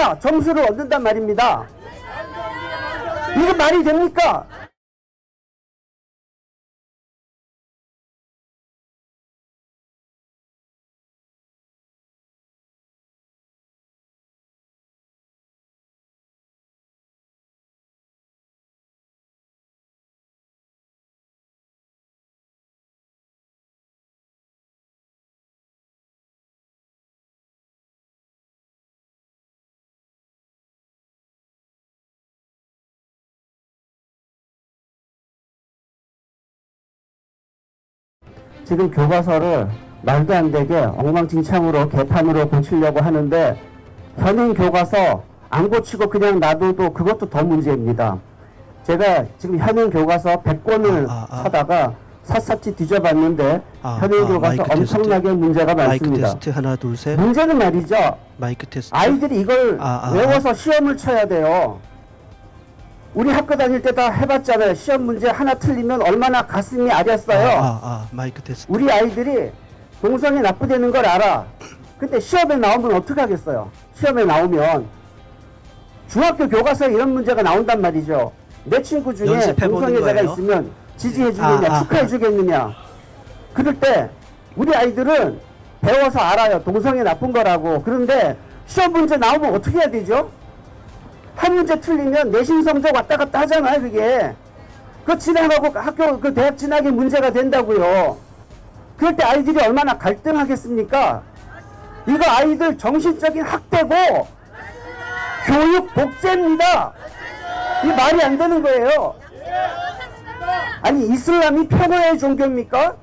써야 점수를 얻는단 말입니다. 이게 말이 됩니까? 지금 교과서를 말도 안 되게 엉망진창으로 개판으로 고치려고 하는데 현행 교과서 안 고치고 그냥 놔둬도 그것도 더 문제입니다. 제가 지금 현행 교과서 100권을 사다가 샅샅이 뒤져봤는데 현행 교과서 엄청나게 문제가 많습니다. 마이크 테스트 하나 둘 셋. 문제는 말이죠. 마이크 테스트. 아이들이 이걸 외워서 시험을 쳐야 돼요. 우리 학교 다닐 때 다 해봤잖아요. 시험 문제 하나 틀리면 얼마나 가슴이 아렸어요. 마이크 테스트. 우리 아이들이 동성애 납부되는 걸 알아. 근데 시험에 나오면 어떻게 하겠어요? 시험에 나오면 중학교 교과서에 이런 문제가 나온단 말이죠. 내 친구 중에 동성애자가 있으면 지지해 주겠냐, 축하해 주겠느냐. 그럴 때 우리 아이들은 배워서 알아요. 동성애 나쁜 거라고. 그런데 시험 문제 나오면 어떻게 해야 되죠? 한 문제 틀리면 내신 성적 왔다 갔다 하잖아요, 그게. 그 지나가고 학교, 그 대학 진학이 문제가 된다고요. 그럴 때 아이들이 얼마나 갈등하겠습니까? 이거 아이들 정신적인 학대고 교육 복제입니다. 이 말이 안 되는 거예요. 아니, 이슬람이 평화의 종교입니까?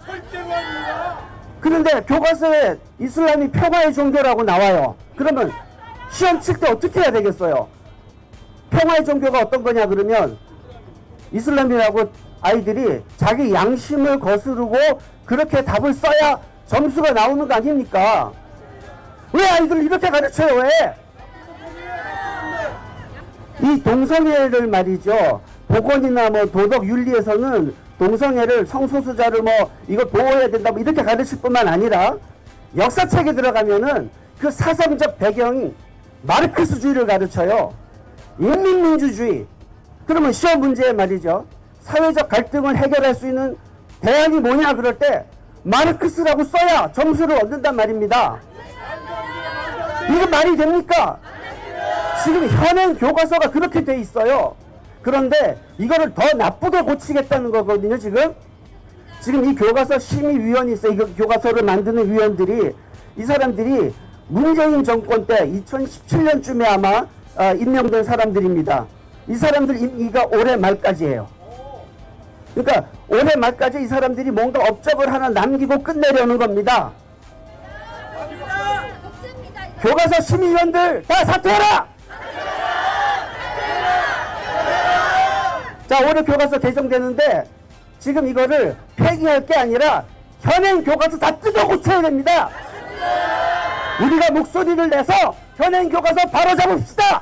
그런데 교과서에 이슬람이 평화의 종교라고 나와요. 그러면 시험 칠 때 어떻게 해야 되겠어요? 평화의 종교가 어떤 거냐 그러면 이슬람이라고 아이들이 자기 양심을 거스르고 그렇게 답을 써야 점수가 나오는 거 아닙니까? 왜 아이들을 이렇게 가르쳐요? 왜? 이 동성애를 말이죠. 보건이나 뭐 도덕 윤리에서는 동성애를 성소수자를 뭐 이걸 보호해야 된다 뭐 이렇게 가르칠 뿐만 아니라 역사책에 들어가면은 그 사상적 배경이 마르크스주의를 가르쳐요. 인민민주주의. 그러면 시험 문제에 말이죠. 사회적 갈등을 해결할 수 있는 대안이 뭐냐 그럴 때 마르크스라고 써야 점수를 얻는단 말입니다. 이거 말이 됩니까? 지금 현행 교과서가 그렇게 돼 있어요. 그런데 이거를 더 나쁘게 고치겠다는 거거든요. 지금 이 교과서 심의위원이 있어요. 이 교과서를 만드는 위원들이, 이 사람들이 문재인 정권 때 2017년쯤에 아마 임명된 사람들입니다. 이 사람들 임기가 올해 말까지예요. 그러니까 올해 말까지 이 사람들이 뭔가 업적을 하나 남기고 끝내려는 겁니다. 교과서 심의위원들 다 사퇴해라! 자, 올해 교과서 개정되는데 지금 이거를 폐기할 게 아니라 현행 교과서 다 뜯어 고쳐야 됩니다. 우리가 목소리를 내서 현행 교과서 바로 잡읍시다.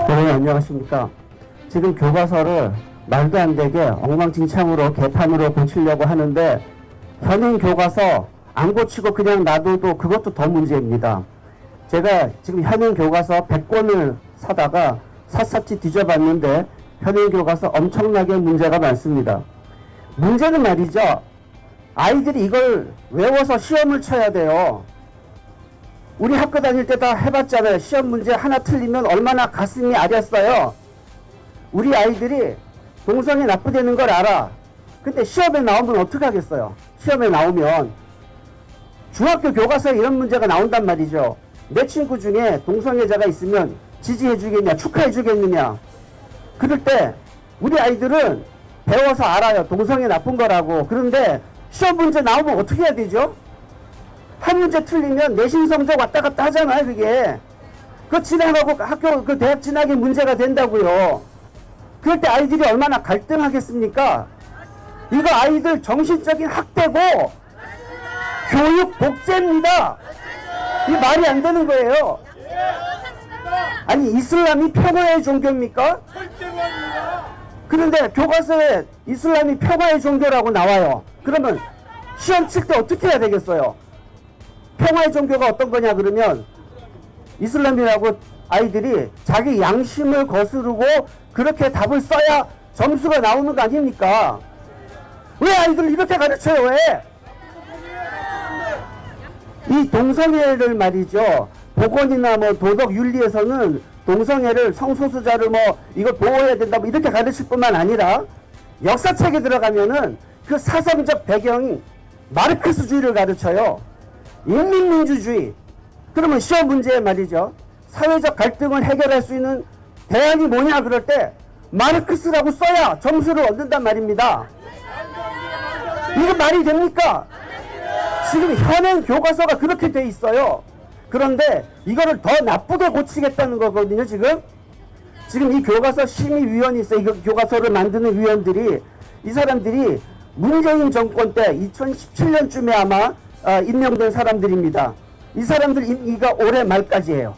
여러분 안녕하십니까. 지금 교과서를 말도 안 되게 엉망진창으로 개판으로 고치려고 하는데 현행 교과서 안 고치고 그냥 놔둬도 그것도 더 문제입니다. 제가 지금 현행 교과서 100권을 사다가 샅샅이 뒤져봤는데 현행 교과서 엄청나게 문제가 많습니다. 문제는 말이죠. 아이들이 이걸 외워서 시험을 쳐야 돼요. 우리 학교 다닐 때 다 해봤잖아요. 시험 문제 하나 틀리면 얼마나 가슴이 아렸어요. 우리 아이들이 동성애 납부되는 걸 알아. 근데 시험에 나오면 어떻게 하겠어요? 시험에 나오면 중학교 교과서에 이런 문제가 나온단 말이죠. 내 친구 중에 동성애자가 있으면 지지해 주겠냐, 축하해 주겠느냐. 그럴 때 우리 아이들은 배워서 알아요. 동성애 나쁜 거라고. 그런데 시험 문제 나오면 어떻게 해야 되죠? 한 문제 틀리면 내신 성적 왔다 갔다 하잖아요, 그게. 그 지나가고 학교, 그 대학 진학이 문제가 된다고요. 그럴 때 아이들이 얼마나 갈등하겠습니까? 이거 아이들 정신적인 학대고 교육 복제입니다. 이 말이 안 되는 거예요. 아니 이슬람이 평화의 종교입니까? 그런데 교과서에 이슬람이 평화의 종교라고 나와요. 그러면 시험 칠 때 어떻게 해야 되겠어요? 평화의 종교가 어떤 거냐 그러면 이슬람이라고 아이들이 자기 양심을 거스르고 그렇게 답을 써야 점수가 나오는 거 아닙니까? 왜 아이들 이렇게 가르쳐요? 왜? 이 동성애를 말이죠. 복원이나 뭐 도덕 윤리에서는 동성애를 성소수자를 뭐 이걸 보호해야 된다 뭐 이렇게 가르칠 뿐만 아니라 역사책에 들어가면은 그 사상적 배경이 마르크스주의를 가르쳐요. 인민민주주의. 그러면 시험 문제에 말이죠. 사회적 갈등을 해결할 수 있는 대안이 뭐냐 그럴 때 마르크스라고 써야 점수를 얻는단 말입니다. 이거 말이 됩니까? 지금 현행 교과서가 그렇게 돼 있어요. 그런데 이거를 더 나쁘게 고치겠다는 거거든요. 지금 이 교과서 심의위원이 있어요. 이 교과서를 만드는 위원들이 이 사람들이 문재인 정권 때 2017년쯤에 아마 임명된 사람들입니다. 이 사람들 임기가 올해 말까지예요.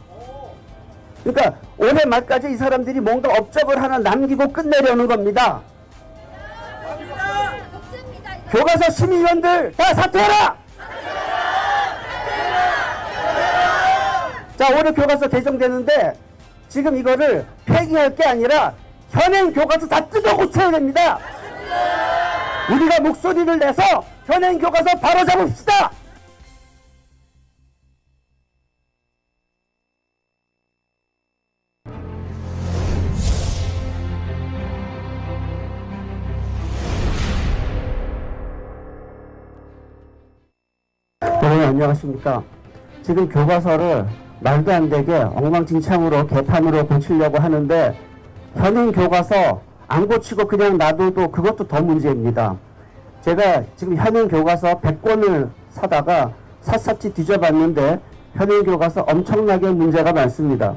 그러니까 올해 말까지 이 사람들이 뭔가 업적을 하나 남기고 끝내려는 겁니다. 교과서 심의위원들 다 사퇴해라! 자, 올해 교과서 개정되는데 지금 이거를 폐기할 게 아니라 현행 교과서 다 뜯어 고쳐야 됩니다. 우리가 목소리를 내서 현행 교과서 바로 잡읍시다. 네, 안녕하십니까. 지금 교과서를 말도 안 되게 엉망진창으로 개판으로 고치려고 하는데 현행 교과서 안 고치고 그냥 놔둬도 그것도 더 문제입니다. 제가 지금 현행 교과서 100권을 사다가 샅샅이 뒤져봤는데 현행 교과서 엄청나게 문제가 많습니다.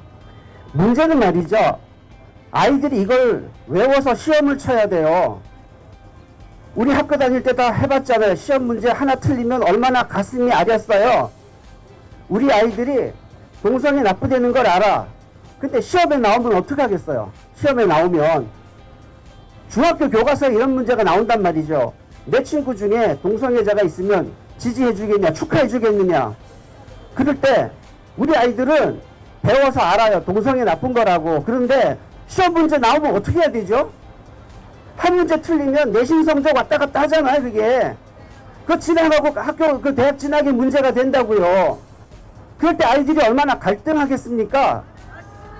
문제는 말이죠. 아이들이 이걸 외워서 시험을 쳐야 돼요. 우리 학교 다닐 때 다 해봤잖아요. 시험 문제 하나 틀리면 얼마나 가슴이 아렸어요. 우리 아이들이 동성애 납부되는 걸 알아. 근데 시험에 나오면 어떡하겠어요? 시험에 나오면 중학교 교과서에 이런 문제가 나온단 말이죠. 내 친구 중에 동성애자가 있으면 지지해 주겠냐, 축하해 주겠느냐. 그럴 때 우리 아이들은 배워서 알아요. 동성애 나쁜 거라고. 그런데 시험 문제 나오면 어떻게 해야 되죠? 한 문제 틀리면 내신 성적 왔다 갔다 하잖아요. 그게 그거 지나가고 학교 그 대학 진학이 문제가 된다고요. 그럴 때 아이들이 얼마나 갈등하겠습니까?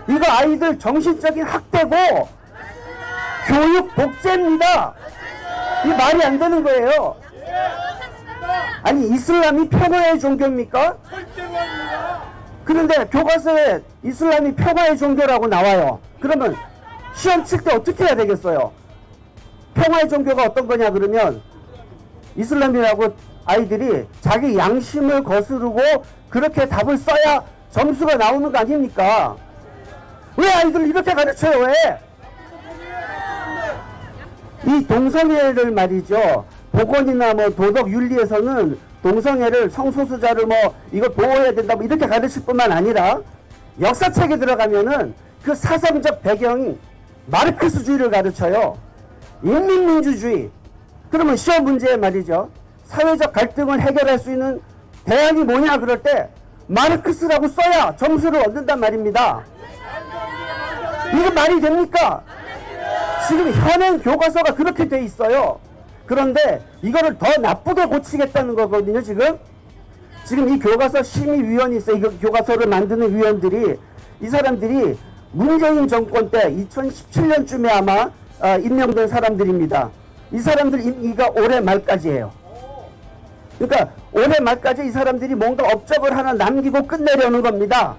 이거 아이들 정신적인 학대고 교육 복제입니다. 이 말이 안 되는 거예요. 아니 이슬람이 평화의 종교입니까? 그런데 교과서에 이슬람이 평화의 종교라고 나와요. 그러면 시험 칠 때 어떻게 해야 되겠어요? 평화의 종교가 어떤 거냐 그러면 이슬람이라고 아이들이 자기 양심을 거스르고 그렇게 답을 써야 점수가 나오는 거 아닙니까? 왜 아이들 이렇게 가르쳐요? 왜? 이 동성애를 말이죠. 복원이나 뭐 도덕 윤리에서는 동성애를 성소수자를 뭐 이걸 보호해야 된다 뭐 이렇게 가르칠 뿐만 아니라 역사책에 들어가면은 그 사상적 배경이 마르크스주의를 가르쳐요. 인민민주주의. 그러면 시험 문제에 말이죠. 사회적 갈등을 해결할 수 있는 대안이 뭐냐 그럴 때 마르크스라고 써야 점수를 얻는단 말입니다. 이게 말이 됩니까? 지금 현행 교과서가 그렇게 돼 있어요. 그런데 이거를 더 나쁘게 고치겠다는 거거든요. 지금 이 교과서 심의위원이 있어요. 이 교과서를 만드는 위원들이 이 사람들이 문재인 정권 때 2017년쯤에 아마 임명된 사람들입니다. 이 사람들 임기가 올해 말까지예요. 그러니까 올해 말까지 이 사람들이 뭔가 업적을 하나 남기고 끝내려는 겁니다.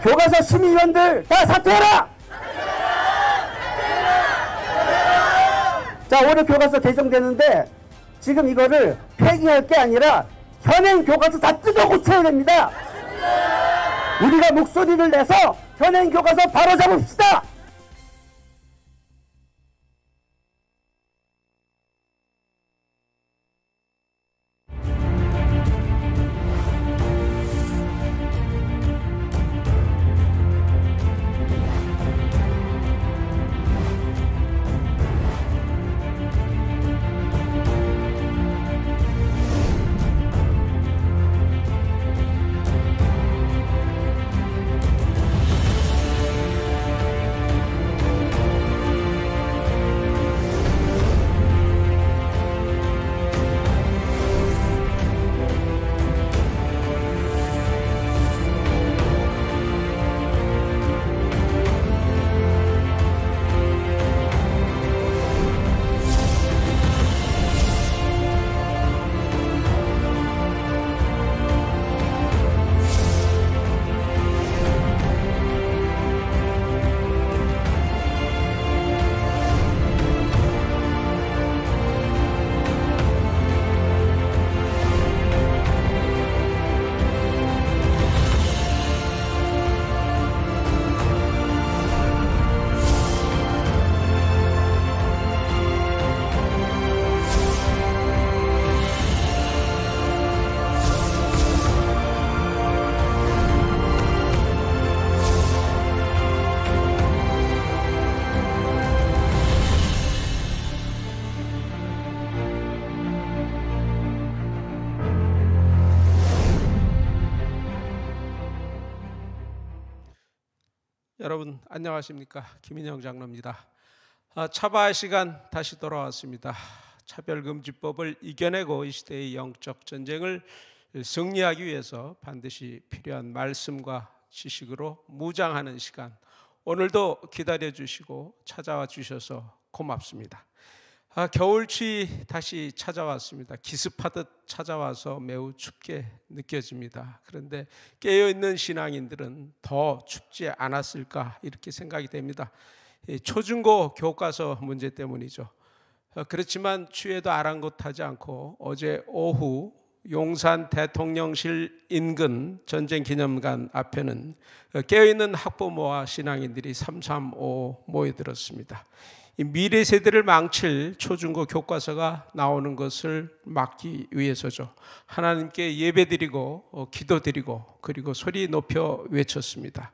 교과서 심의위원들 다 사퇴해라! 자, 올해 교과서 개정되는데 지금 이거를 폐기할 게 아니라 현행 교과서 다 뜯어 고쳐야 됩니다. 우리가 목소리를 내서 현행 교과서 바로 잡읍시다. 여러분 안녕하십니까? 김인영 장로입니다. 차바의 시간 다시 돌아왔습니다. 차별금지법을 이겨내고 이 시대의 영적 전쟁을 승리하기 위해서 반드시 필요한 말씀과 지식으로 무장하는 시간, 오늘도 기다려주시고 찾아와 주셔서 고맙습니다. 겨울추위 다시 찾아왔습니다. 기습하듯 찾아와서 매우 춥게 느껴집니다. 그런데 깨어있는 신앙인들은 더 춥지 않았을까 이렇게 생각이 됩니다. 초중고 교과서 문제 때문이죠. 그렇지만 추위에도 아랑곳하지 않고 어제 오후 용산 대통령실 인근 전쟁기념관 앞에는 깨어있는 학부모와 신앙인들이 삼삼오오 모여들었습니다. 미래 세대를 망칠 초중고 교과서가 나오는 것을 막기 위해서죠. 하나님께 예배드리고 기도드리고 그리고 소리 높여 외쳤습니다.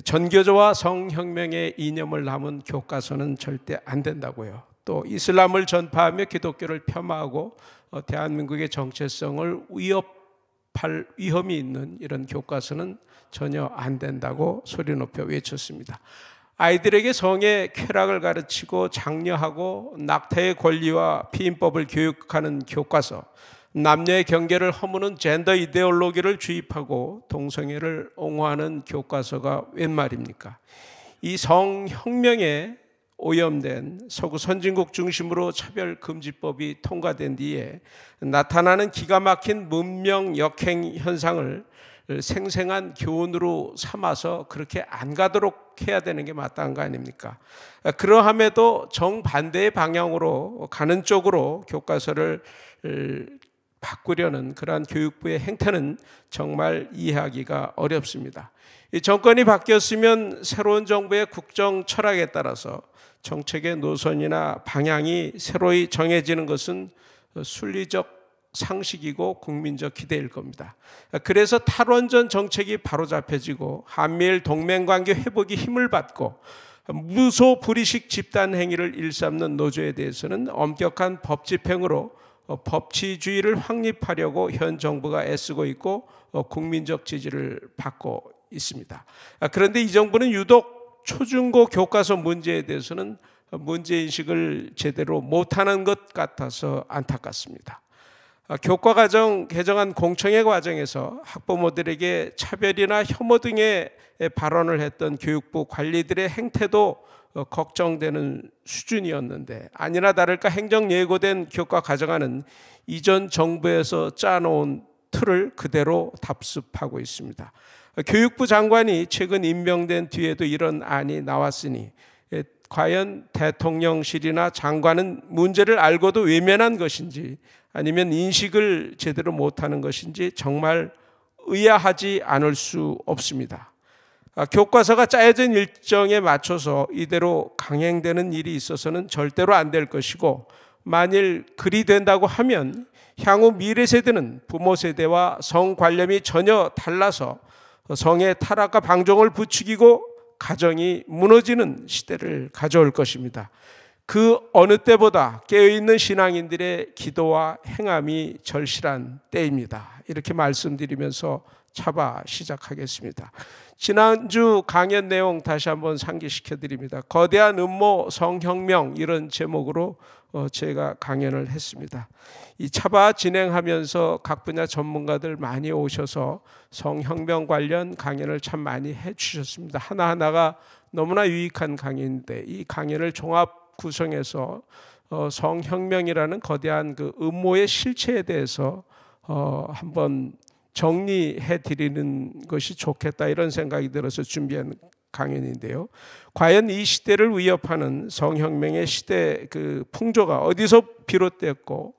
전교조와 성혁명의 이념을 담은 교과서는 절대 안 된다고요. 또 이슬람을 전파하며 기독교를 폄하하고 대한민국의 정체성을 위협할 위험이 있는 이런 교과서는 전혀 안 된다고 소리 높여 외쳤습니다. 아이들에게 성의 쾌락을 가르치고 장려하고 낙태의 권리와 피임법을 교육하는 교과서, 남녀의 경계를 허무는 젠더 이데올로기를 주입하고 동성애를 옹호하는 교과서가 웬 말입니까? 이 성혁명에 오염된 서구 선진국 중심으로 차별금지법이 통과된 뒤에 나타나는 기가 막힌 문명 역행 현상을 생생한 교훈으로 삼아서 그렇게 안 가도록 해야 되는 게 마땅한 거 아닙니까? 그러함에도 정반대의 방향으로 가는 쪽으로 교과서를 바꾸려는 그러한 교육부의 행태는 정말 이해하기가 어렵습니다. 이 정권이 바뀌었으면 새로운 정부의 국정 철학에 따라서 정책의 노선이나 방향이 새로이 정해지는 것은 순리적 상식이고 국민적 기대일 겁니다. 그래서 탈원전 정책이 바로잡혀지고 한미일 동맹관계 회복이 힘을 받고 무소 불이식 집단 행위를 일삼는 노조에 대해서는 엄격한 법 집행으로 법치주의를 확립하려고 현 정부가 애쓰고 있고 국민적 지지를 받고 있습니다. 그런데 이 정부는 유독 초중고 교과서 문제에 대해서는 문제인식을 제대로 못하는 것 같아서 안타깝습니다. 교과과정 개정안 공청회 과정에서 학부모들에게 차별이나 혐오 등의 발언을 했던 교육부 관리들의 행태도 걱정되는 수준이었는데 아니나 다를까 행정 예고된 교과 과정안은 이전 정부에서 짜놓은 틀을 그대로 답습하고 있습니다. 교육부 장관이 최근 임명된 뒤에도 이런 안이 나왔으니 과연 대통령실이나 장관은 문제를 알고도 외면한 것인지 아니면 인식을 제대로 못하는 것인지 정말 의아하지 않을 수 없습니다. 교과서가 짜여진 일정에 맞춰서 이대로 강행되는 일이 있어서는 절대로 안 될 것이고 만일 그리 된다고 하면 향후 미래 세대는 부모 세대와 성관념이 전혀 달라서 성의 타락과 방종을 부추기고 가정이 무너지는 시대를 가져올 것입니다. 그 어느 때보다 깨어있는 신앙인들의 기도와 행함이 절실한 때입니다. 이렇게 말씀드리면서 차바 시작하겠습니다. 지난주 강연 내용 다시 한번 상기시켜 드립니다. 거대한 음모 성혁명 이런 제목으로 제가 강연을 했습니다. 이 차바 진행하면서 각 분야 전문가들 많이 오셔서 성혁명 관련 강연을 참 많이 해주셨습니다. 하나하나가 너무나 유익한 강의인데 이 강연을 종합 구성해서 성혁명이라는 거대한 그 음모의 실체에 대해서 한번 정리해 드리는 것이 좋겠다 이런 생각이 들어서 준비한 강연인데요. 과연 이 시대를 위협하는 성혁명의 시대 그 풍조가 어디서 비롯됐고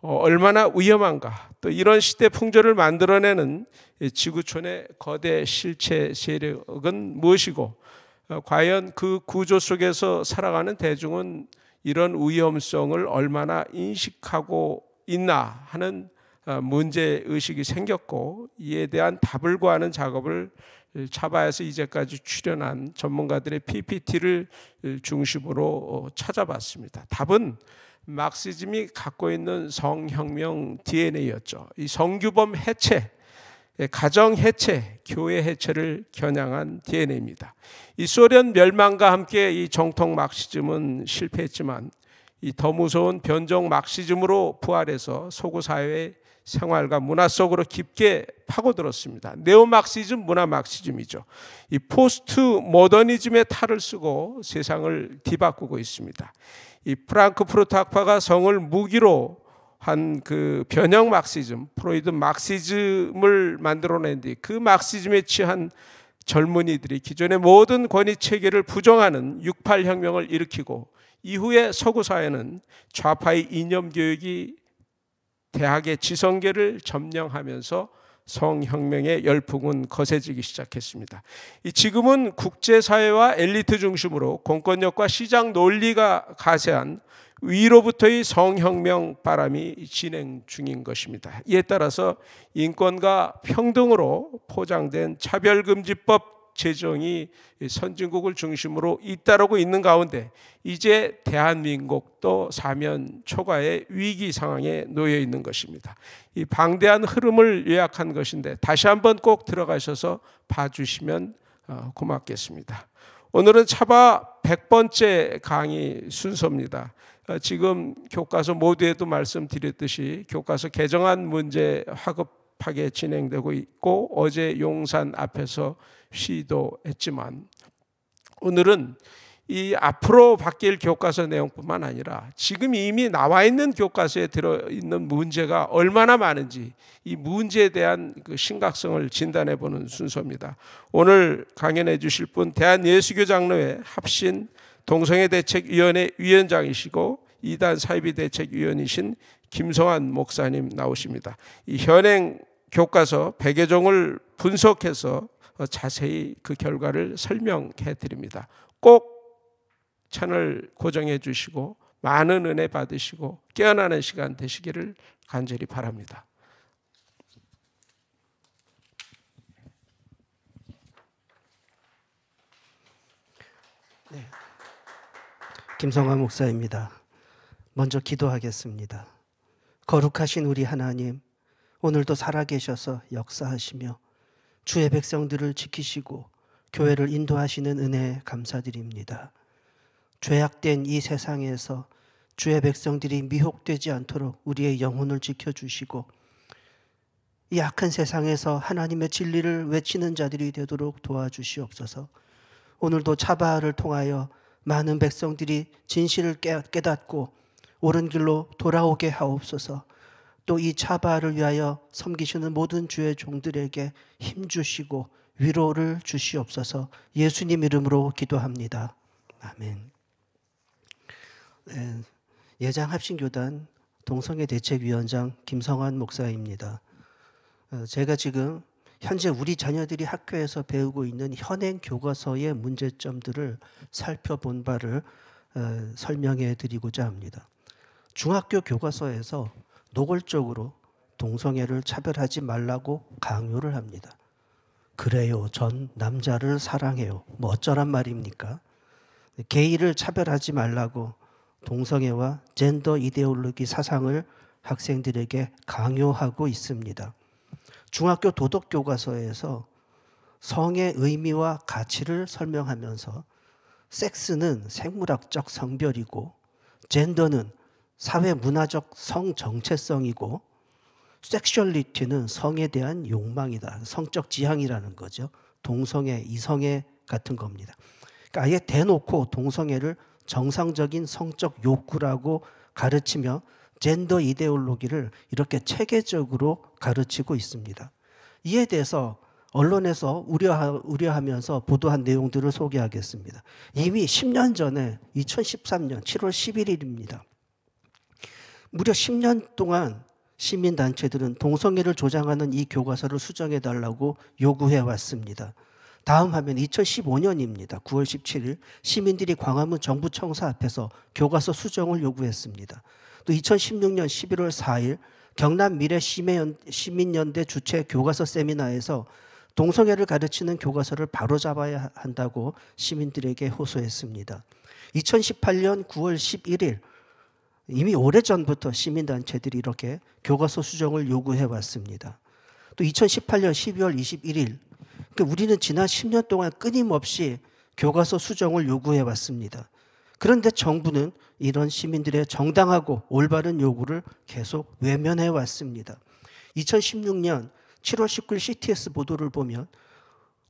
얼마나 위험한가, 또 이런 시대 풍조를 만들어내는 지구촌의 거대 실체 세력은 무엇이고 과연 그 구조 속에서 살아가는 대중은 이런 위험성을 얼마나 인식하고 있나 하는 문제의식이 생겼고 이에 대한 답을 구하는 작업을 차바에서 이제까지 출연한 전문가들의 PPT를 중심으로 찾아봤습니다. 답은 막시즘이 갖고 있는 성혁명 DNA였죠. 이 성규범 해체, 가정 해체, 교회 해체를 겨냥한 DNA입니다. 이 소련 멸망과 함께 이 정통 막시즘은 실패했지만 이 더 무서운 변종 막시즘으로 부활해서 서구 사회의 생활과 문화 속으로 깊게 파고들었습니다. 네오 막시즘, 문화 막시즘이죠. 이 포스트 모더니즘의 탈을 쓰고 세상을 뒤바꾸고 있습니다. 이 프랑크푸르트 학파가 성을 무기로 한 그 변형 막시즘, 프로이드 막시즘을 만들어낸 뒤 그 막시즘에 취한 젊은이들이 기존의 모든 권위 체계를 부정하는 68 혁명을 일으키고 이후에 서구 사회는 좌파의 이념 교육이 대학의 지성계를 점령하면서 성혁명의 열풍은 거세지기 시작했습니다. 지금은 국제사회와 엘리트 중심으로 공권력과 시장 논리가 가세한 위로부터의 성혁명 바람이 진행 중인 것입니다. 이에 따라서 인권과 평등으로 포장된 차별금지법 제정이 선진국을 중심으로 잇따르고 있는 가운데 이제 대한민국도 사면 초과의 위기 상황에 놓여 있는 것입니다. 이 방대한 흐름을 요약한 것인데 다시 한번 꼭 들어가셔서 봐주시면 고맙겠습니다. 오늘은 차바 100번째 강의 순서입니다. 지금 교과서 모두에도 말씀드렸듯이 교과서 개정안 문제 화급하게 진행되고 있고 어제 용산 앞에서 시도했지만 오늘은 이 앞으로 바뀔 교과서 내용뿐만 아니라 지금 이미 나와 있는 교과서에 들어있는 문제가 얼마나 많은지 이 문제에 대한 그 심각성을 진단해 보는 순서입니다. 오늘 강연해 주실 분 대한예수교장로회 합신 동성애대책위원회 위원장이시고 이단 사이비대책위원이신 김성환 목사님 나오십니다. 이 현행 교과서 100여 종을 분석해서 자세히 그 결과를 설명해 드립니다. 꼭 채널 고정해 주시고 많은 은혜 받으시고 깨어나는 시간 되시기를 간절히 바랍니다. 네. 김성환 목사입니다. 먼저 기도하겠습니다. 거룩하신 우리 하나님, 오늘도 살아계셔서 역사하시며 주의 백성들을 지키시고 교회를 인도하시는 은혜에 감사드립니다. 죄악된 이 세상에서 주의 백성들이 미혹되지 않도록 우리의 영혼을 지켜주시고 이 악한 세상에서 하나님의 진리를 외치는 자들이 되도록 도와주시옵소서. 오늘도 차바를 통하여 많은 백성들이 진실을 깨닫고 옳은 길로 돌아오게 하옵소서. 또 이 차바를 위하여 섬기시는 모든 주의 종들에게 힘 주시고 위로를 주시옵소서. 예수님 이름으로 기도합니다. 아멘. 네, 예장합신교단 동성애대책위원장 김성환 목사입니다. 제가 지금 현재 우리 자녀들이 학교에서 배우고 있는 현행 교과서의 문제점들을 살펴본 바를 설명해 드리고자 합니다. 중학교 교과서에서 노골적으로 동성애를 차별하지 말라고 강요를 합니다. 그래요, 전 남자를 사랑해요. 뭐 어쩌란 말입니까? 게이를 차별하지 말라고 동성애와 젠더 이데올로기 사상을 학생들에게 강요하고 있습니다. 중학교 도덕교과서에서 성의 의미와 가치를 설명하면서 섹스는 생물학적 성별이고 젠더는 사회문화적 성정체성이고 섹슈얼리티는 성에 대한 욕망이다. 성적 지향이라는 거죠. 동성애, 이성애 같은 겁니다. 그러니까 아예 대놓고 동성애를 정상적인 성적 욕구라고 가르치며 젠더 이데올로기를 이렇게 체계적으로 가르치고 있습니다. 이에 대해서 언론에서 우려하면서 보도한 내용들을 소개하겠습니다. 이미 10년 전에 2013년 7월 11일입니다. 무려 10년 동안 시민단체들은 동성애를 조장하는 이 교과서를 수정해달라고 요구해왔습니다. 다음 화면 2015년입니다. 9월 17일 시민들이 광화문 정부청사 앞에서 교과서 수정을 요구했습니다. 또 2016년 11월 4일 경남 미래 시민연대 주최 교과서 세미나에서 동성애를 가르치는 교과서를 바로잡아야 한다고 시민들에게 호소했습니다. 2018년 9월 11일 이미 오래전부터 시민단체들이 이렇게 교과서 수정을 요구해 왔습니다. 또 2018년 12월 21일, 그러니까 우리는 지난 10년 동안 끊임없이 교과서 수정을 요구해 왔습니다. 그런데 정부는 이런 시민들의 정당하고 올바른 요구를 계속 외면해 왔습니다. 2016년 7월 19일 CTS 보도를 보면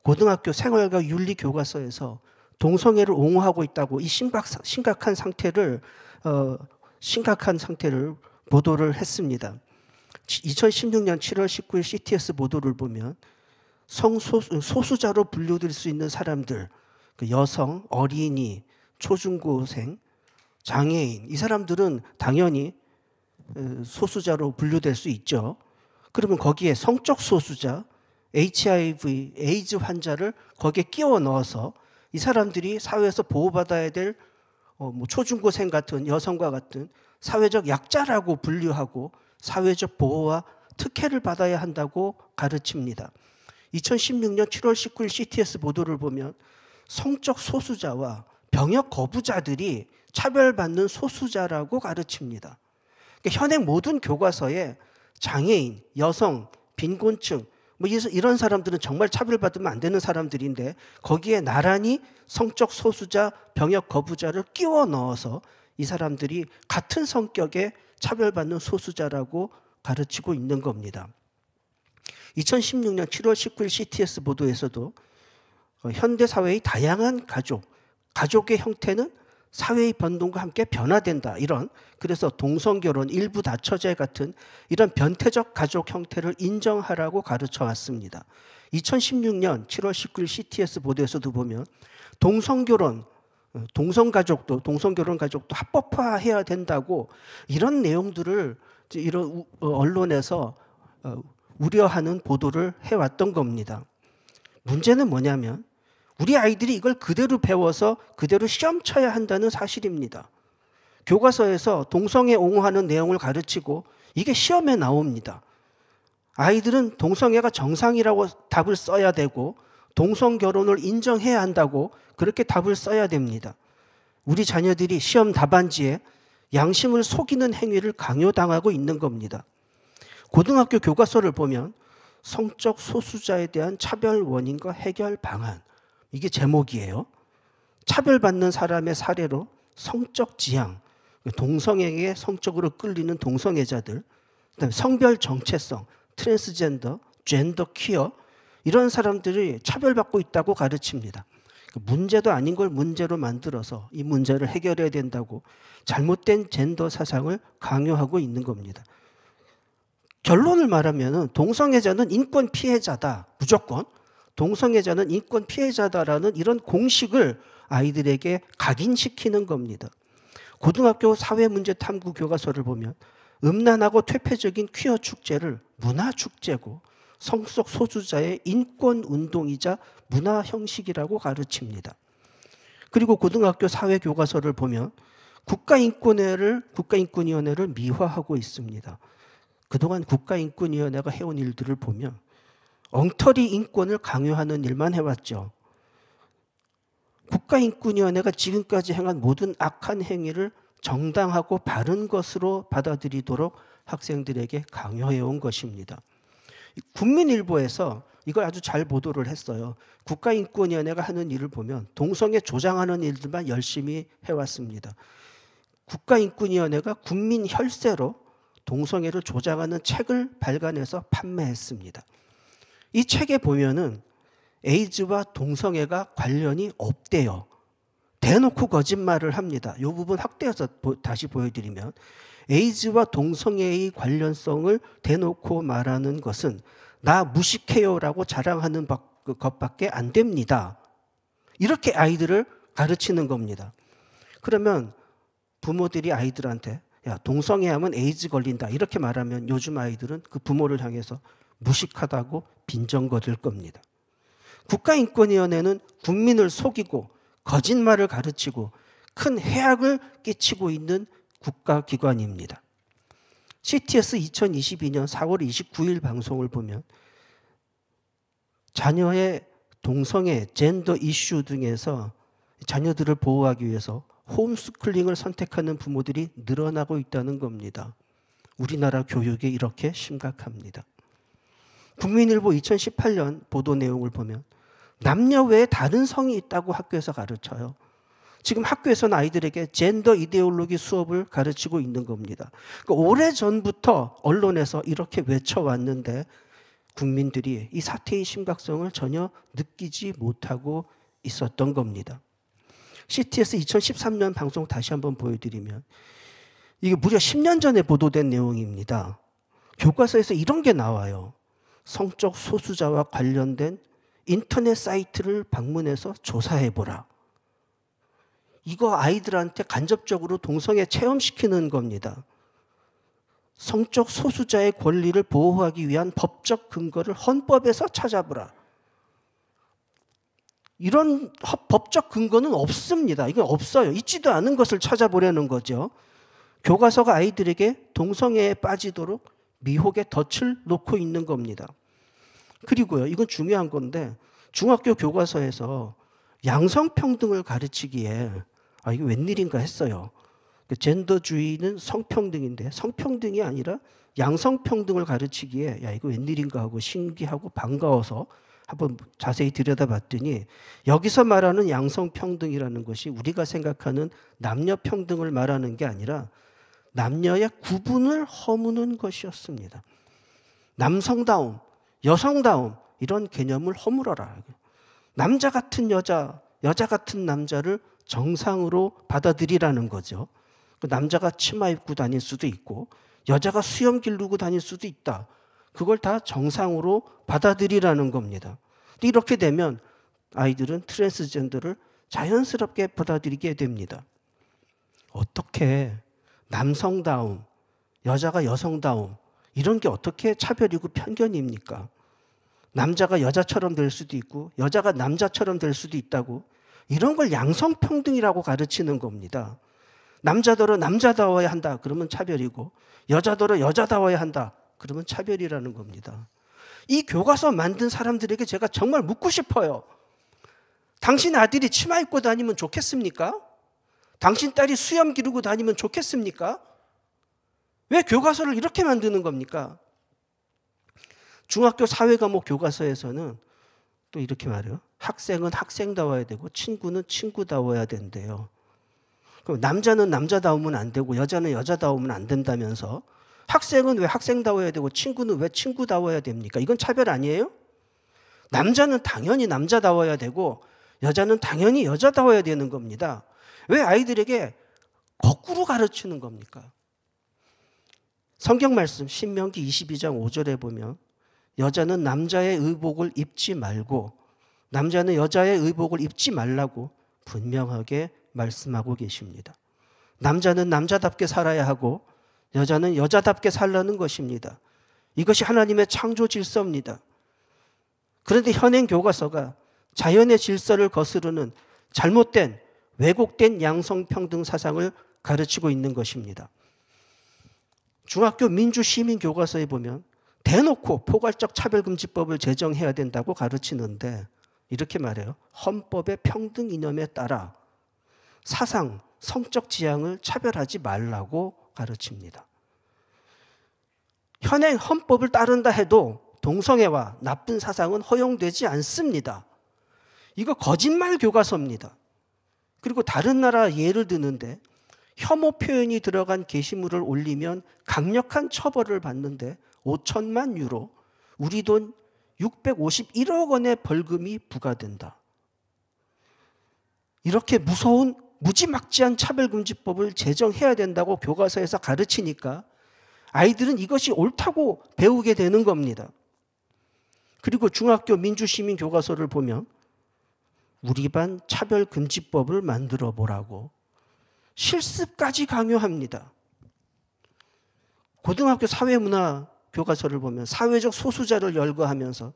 고등학교 생활과 윤리 교과서에서 동성애를 옹호하고 있다고 이 심각한 상태를 보도를 했습니다. 2016년 7월 19일 CTS 보도를 보면 소수자로 분류될 수 있는 사람들, 여성, 어린이, 초중고생, 장애인, 이 사람들은 당연히 소수자로 분류될 수 있죠. 그러면 거기에 성적 소수자, HIV, 에이즈 환자를 거기에 끼워 넣어서 이 사람들이 사회에서 보호받아야 될 초중고생 같은 여성과 같은 사회적 약자라고 분류하고 사회적 보호와 특혜를 받아야 한다고 가르칩니다. 2016년 7월 19일 CTS 보도를 보면 성적 소수자와 병역 거부자들이 차별받는 소수자라고 가르칩니다. 그러니까 현행 모든 교과서에 장애인, 여성, 빈곤층 이런 사람들은 정말 차별받으면 안 되는 사람들인데 거기에 나란히 성적 소수자, 병역 거부자를 끼워 넣어서 이 사람들이 같은 성격의 차별받는 소수자라고 가르치고 있는 겁니다. 2016년 7월 19일 CTS 보도에서도 현대 사회의 다양한 가족의 형태는 사회의 변동과 함께 변화된다. 그래서 동성결혼, 일부 다처제 같은 이런 변태적 가족 형태를 인정하라고 가르쳐 왔습니다. 2016년 7월 19일 CTS 보도에서도 보면 동성결혼 가족도 합법화해야 된다고 이런 내용들을 이런 언론에서 우려하는 보도를 해왔던 겁니다. 문제는 뭐냐면 우리 아이들이 이걸 그대로 배워서 그대로 시험 쳐야 한다는 사실입니다. 교과서에서 동성애 옹호하는 내용을 가르치고 이게 시험에 나옵니다. 아이들은 동성애가 정상이라고 답을 써야 되고 동성결혼을 인정해야 한다고 그렇게 답을 써야 됩니다. 우리 자녀들이 시험 답안지에 양심을 속이는 행위를 강요당하고 있는 겁니다. 고등학교 교과서를 보면 성적 소수자에 대한 차별 원인과 해결 방안, 이게 제목이에요. 차별받는 사람의 사례로 성적 지향, 동성애에 성적으로 끌리는 동성애자들, 그다음에 성별 정체성, 트랜스젠더, 젠더 퀴어 이런 사람들이 차별받고 있다고 가르칩니다. 문제도 아닌 걸 문제로 만들어서 이 문제를 해결해야 된다고 잘못된 젠더 사상을 강요하고 있는 겁니다. 결론을 말하면 동성애자는 인권 피해자다. 무조건. 동성애자는 인권 피해자다라는 이런 공식을 아이들에게 각인시키는 겁니다. 고등학교 사회문제 탐구 교과서를 보면 음란하고 퇴폐적인 퀴어 축제를 문화축제고 성적 소수자의 인권운동이자 문화 형식이라고 가르칩니다. 그리고 고등학교 사회교과서를 보면 국가인권위원회를 미화하고 있습니다. 그동안 국가인권위원회가 해온 일들을 보면 엉터리 인권을 강요하는 일만 해왔죠. 국가인권위원회가 지금까지 행한 모든 악한 행위를 정당하고 바른 것으로 받아들이도록 학생들에게 강요해온 것입니다. 국민일보에서 이걸 아주 잘 보도를 했어요. 국가인권위원회가 하는 일을 보면 동성애 조장하는 일들만 열심히 해왔습니다. 국가인권위원회가 국민 혈세로 동성애를 조장하는 책을 발간해서 판매했습니다. 이 책에 보면은 에이즈와 동성애가 관련이 없대요. 대놓고 거짓말을 합니다. 이 부분 확대해서 다시 보여드리면 에이즈와 동성애의 관련성을 대놓고 말하는 것은 나 무식해요라고 자랑하는 것밖에 안 됩니다. 이렇게 아이들을 가르치는 겁니다. 그러면 부모들이 아이들한테 야, 동성애하면 에이즈 걸린다 이렇게 말하면 요즘 아이들은 그 부모를 향해서 무식하다고 빈정거릴 겁니다. 국가인권위원회는 국민을 속이고 거짓말을 가르치고 큰 해악을 끼치고 있는 국가기관입니다. CTS 2022년 4월 29일 방송을 보면 자녀의 동성애, 젠더 이슈 등에서 자녀들을 보호하기 위해서 홈스쿨링을 선택하는 부모들이 늘어나고 있다는 겁니다. 우리나라 교육이 이렇게 심각합니다. 국민일보 2018년 보도 내용을 보면 남녀 외에 다른 성이 있다고 학교에서 가르쳐요. 지금 학교에서는 아이들에게 젠더 이데올로기 수업을 가르치고 있는 겁니다. 그러니까 오래전부터 언론에서 이렇게 외쳐왔는데 국민들이 이 사태의 심각성을 전혀 느끼지 못하고 있었던 겁니다. CTS 2013년 방송 다시 한번 보여드리면 이게 무려 10년 전에 보도된 내용입니다. 교과서에서 이런 게 나와요. 성적 소수자와 관련된 인터넷 사이트를 방문해서 조사해보라. 이거 아이들한테 간접적으로 동성애 체험시키는 겁니다. 성적 소수자의 권리를 보호하기 위한 법적 근거를 헌법에서 찾아보라. 이런 법적 근거는 없습니다. 이건 없어요. 있지도 않은 것을 찾아보려는 거죠. 교과서가 아이들에게 동성애에 빠지도록 미혹의 덫을 놓고 있는 겁니다. 그리고요, 이건 중요한 건데 중학교 교과서에서 양성평등을 가르치기에 이게 웬일인가 했어요. 젠더주의는 성평등인데 성평등이 아니라 양성평등을 가르치기에 야 이거 웬일인가 하고 신기하고 반가워서 한번 자세히 들여다봤더니 여기서 말하는 양성평등이라는 것이 우리가 생각하는 남녀평등을 말하는 게 아니라 남녀의 구분을 허무는 것이었습니다. 남성다움, 여성다움 이런 개념을 허물어라. 남자 같은 여자, 여자 같은 남자를 정상으로 받아들이라는 거죠. 남자가 치마 입고 다닐 수도 있고 여자가 수염 기르고 다닐 수도 있다. 그걸 다 정상으로 받아들이라는 겁니다. 이렇게 되면 아이들은 트랜스젠더를 자연스럽게 받아들이게 됩니다. 어떻게 남성다움, 여자가 여성다움 이런 게 어떻게 차별이고 편견입니까? 남자가 여자처럼 될 수도 있고 여자가 남자처럼 될 수도 있다고 이런 걸 양성평등이라고 가르치는 겁니다. 남자더러 남자다워야 한다 그러면 차별이고 여자더러 여자다워야 한다 그러면 차별이라는 겁니다. 이 교과서 만든 사람들에게 제가 정말 묻고 싶어요. 당신 아들이 치마 입고 다니면 좋겠습니까? 당신 딸이 수염 기르고 다니면 좋겠습니까? 왜 교과서를 이렇게 만드는 겁니까? 중학교 사회과목 교과서에서는 또 이렇게 말해요. 학생은 학생다워야 되고 친구는 친구다워야 된대요. 그럼 남자는 남자다우면 안 되고 여자는 여자다우면 안 된다면서 학생은 왜 학생다워야 되고 친구는 왜 친구다워야 됩니까? 이건 차별 아니에요? 남자는 당연히 남자다워야 되고 여자는 당연히 여자다워야 되는 겁니다. 왜 아이들에게 거꾸로 가르치는 겁니까? 성경 말씀 신명기 22장 5절에 보면 여자는 남자의 의복을 입지 말고 남자는 여자의 의복을 입지 말라고 분명하게 말씀하고 계십니다. 남자는 남자답게 살아야 하고 여자는 여자답게 살라는 것입니다. 이것이 하나님의 창조 질서입니다. 그런데 현행 교과서가 자연의 질서를 거스르는 잘못된 왜곡된 양성평등 사상을 가르치고 있는 것입니다. 중학교 민주시민교과서에 보면 대놓고 포괄적 차별금지법을 제정해야 된다고 가르치는데 이렇게 말해요. 헌법의 평등 이념에 따라 사상, 성적 지향을 차별하지 말라고 가르칩니다. 현행 헌법을 따른다 해도 동성애와 나쁜 사상은 허용되지 않습니다. 이거 거짓말 교과서입니다. 그리고 다른 나라 예를 드는데 혐오 표현이 들어간 게시물을 올리면 강력한 처벌을 받는데 5천만 유로, 우리 돈 651억 원의 벌금이 부과된다. 이렇게 무서운 무지막지한 차별금지법을 제정해야 된다고 교과서에서 가르치니까 아이들은 이것이 옳다고 배우게 되는 겁니다. 그리고 중학교 민주시민 교과서를 보면 우리 반 차별금지법을 만들어 보라고 실습까지 강요합니다. 고등학교 사회문화 교과서를 보면 사회적 소수자를 열거하면서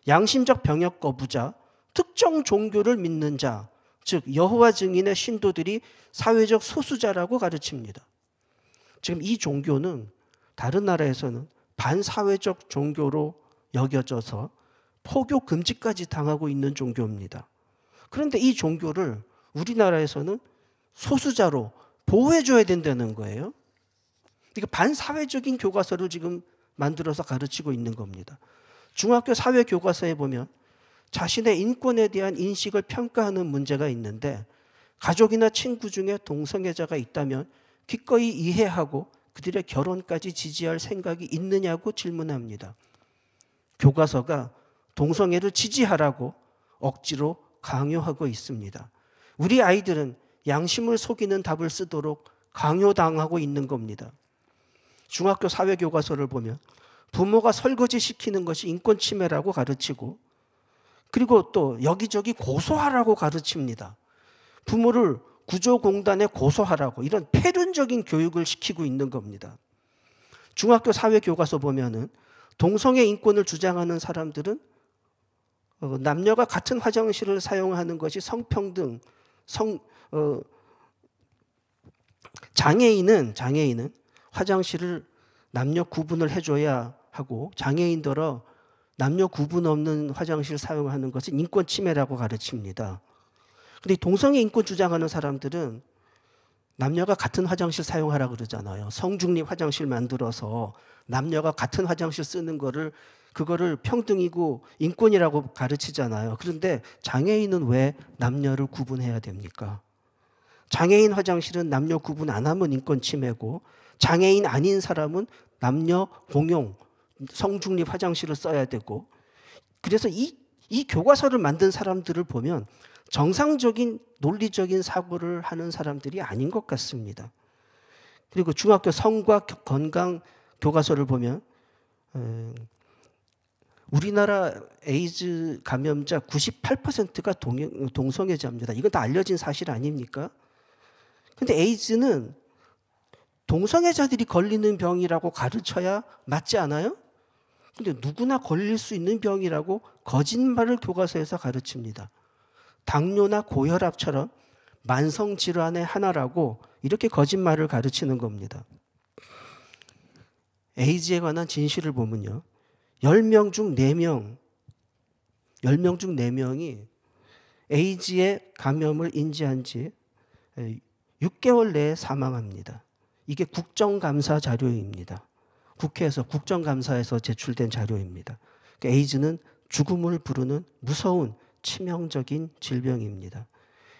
양심적 병역 거부자, 특정 종교를 믿는 자, 즉 여호와 증인의 신도들이 사회적 소수자라고 가르칩니다. 지금 이 종교는 다른 나라에서는 반사회적 종교로 여겨져서 포교 금지까지 당하고 있는 종교입니다. 그런데 이 종교를 우리나라에서는 소수자로 보호해줘야 된다는 거예요. 그러니까 반사회적인 교과서를 지금 만들어서 가르치고 있는 겁니다. 중학교 사회 교과서에 보면 자신의 인권에 대한 인식을 평가하는 문제가 있는데 가족이나 친구 중에 동성애자가 있다면 기꺼이 이해하고 그들의 결혼까지 지지할 생각이 있느냐고 질문합니다. 교과서가 동성애를 지지하라고 억지로 강요하고 있습니다. 우리 아이들은 양심을 속이는 답을 쓰도록 강요당하고 있는 겁니다. 중학교 사회교과서를 보면 부모가 설거지 시키는 것이 인권 침해라고 가르치고 그리고 또 여기저기 고소하라고 가르칩니다. 부모를 구조공단에 고소하라고 이런 폐륜적인 교육을 시키고 있는 겁니다. 중학교 사회교과서 보면은 동성애 인권을 주장하는 사람들은 남녀가 같은 화장실을 사용하는 것이 성평등, 장애인은 화장실을 남녀 구분을 해줘야 하고 장애인들어 남녀 구분 없는 화장실 사용하는 것은 인권 침해라고 가르칩니다. 그런데 동성애 인권 주장하는 사람들은 남녀가 같은 화장실 사용하라 그러잖아요. 성중립 화장실 만들어서 남녀가 같은 화장실 쓰는 그거를 평등이고 인권이라고 가르치잖아요. 그런데 장애인은 왜 남녀를 구분해야 됩니까? 장애인 화장실은 남녀 구분 안 하면 인권 침해고 장애인 아닌 사람은 남녀 공용 성중립 화장실을 써야 되고 그래서 이 교과서를 만든 사람들을 보면 정상적인 논리적인 사고를 하는 사람들이 아닌 것 같습니다. 그리고 중학교 성과 건강 교과서를 보면 우리나라 에이즈 감염자 98%가 동성애자입니다. 이건 다 알려진 사실 아닙니까? 근데 에이즈는 동성애자들이 걸리는 병이라고 가르쳐야 맞지 않아요? 근데 누구나 걸릴 수 있는 병이라고 거짓말을 교과서에서 가르칩니다. 당뇨나 고혈압처럼 만성질환의 하나라고 이렇게 거짓말을 가르치는 겁니다. 에이즈에 관한 진실을 보면요. 10명 중 4명이 에이즈의 감염을 인지한 지 6개월 내에 사망합니다. 이게 국정감사 자료입니다. 국회에서 국정감사에서 제출된 자료입니다. 그러니까 에이즈는 죽음을 부르는 무서운 치명적인 질병입니다.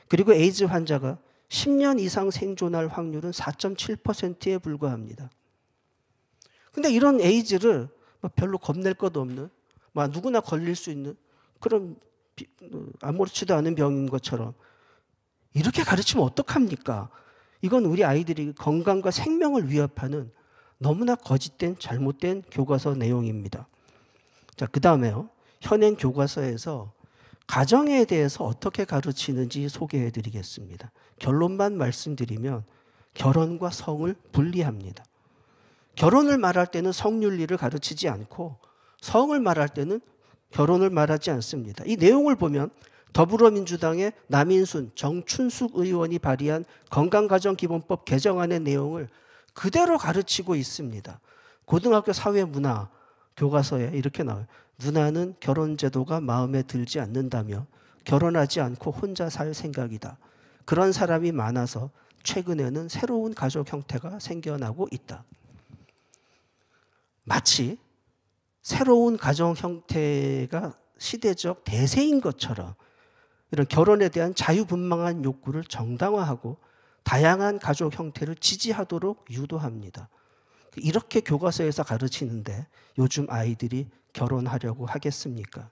그리고 에이즈 환자가 10년 이상 생존할 확률은 4.7%에 불과합니다. 근데 이런 에이즈를 별로 겁낼 것 없는 누구나 걸릴 수 있는 그런 아무렇지도 않은 병인 것처럼 이렇게 가르치면 어떡합니까? 이건 우리 아이들이 건강과 생명을 위협하는 너무나 거짓된 잘못된 교과서 내용입니다. 자, 그다음에요. 현행 교과서에서 가정에 대해서 어떻게 가르치는지 소개해 드리겠습니다. 결론만 말씀드리면 결혼과 성을 분리합니다. 결혼을 말할 때는 성윤리를 가르치지 않고 성을 말할 때는 결혼을 말하지 않습니다. 이 내용을 보면 더불어민주당의 남인순, 정춘숙 의원이 발의한 건강가정기본법 개정안의 내용을 그대로 가르치고 있습니다. 고등학교 사회문화 교과서에 이렇게 나와요. 누나는 결혼제도가 마음에 들지 않는다며 결혼하지 않고 혼자 살 생각이다. 그런 사람이 많아서 최근에는 새로운 가족 형태가 생겨나고 있다. 마치 새로운 가정 형태가 시대적 대세인 것처럼 이런 결혼에 대한 자유분방한 욕구를 정당화하고 다양한 가족 형태를 지지하도록 유도합니다. 이렇게 교과서에서 가르치는데 요즘 아이들이 결혼하려고 하겠습니까?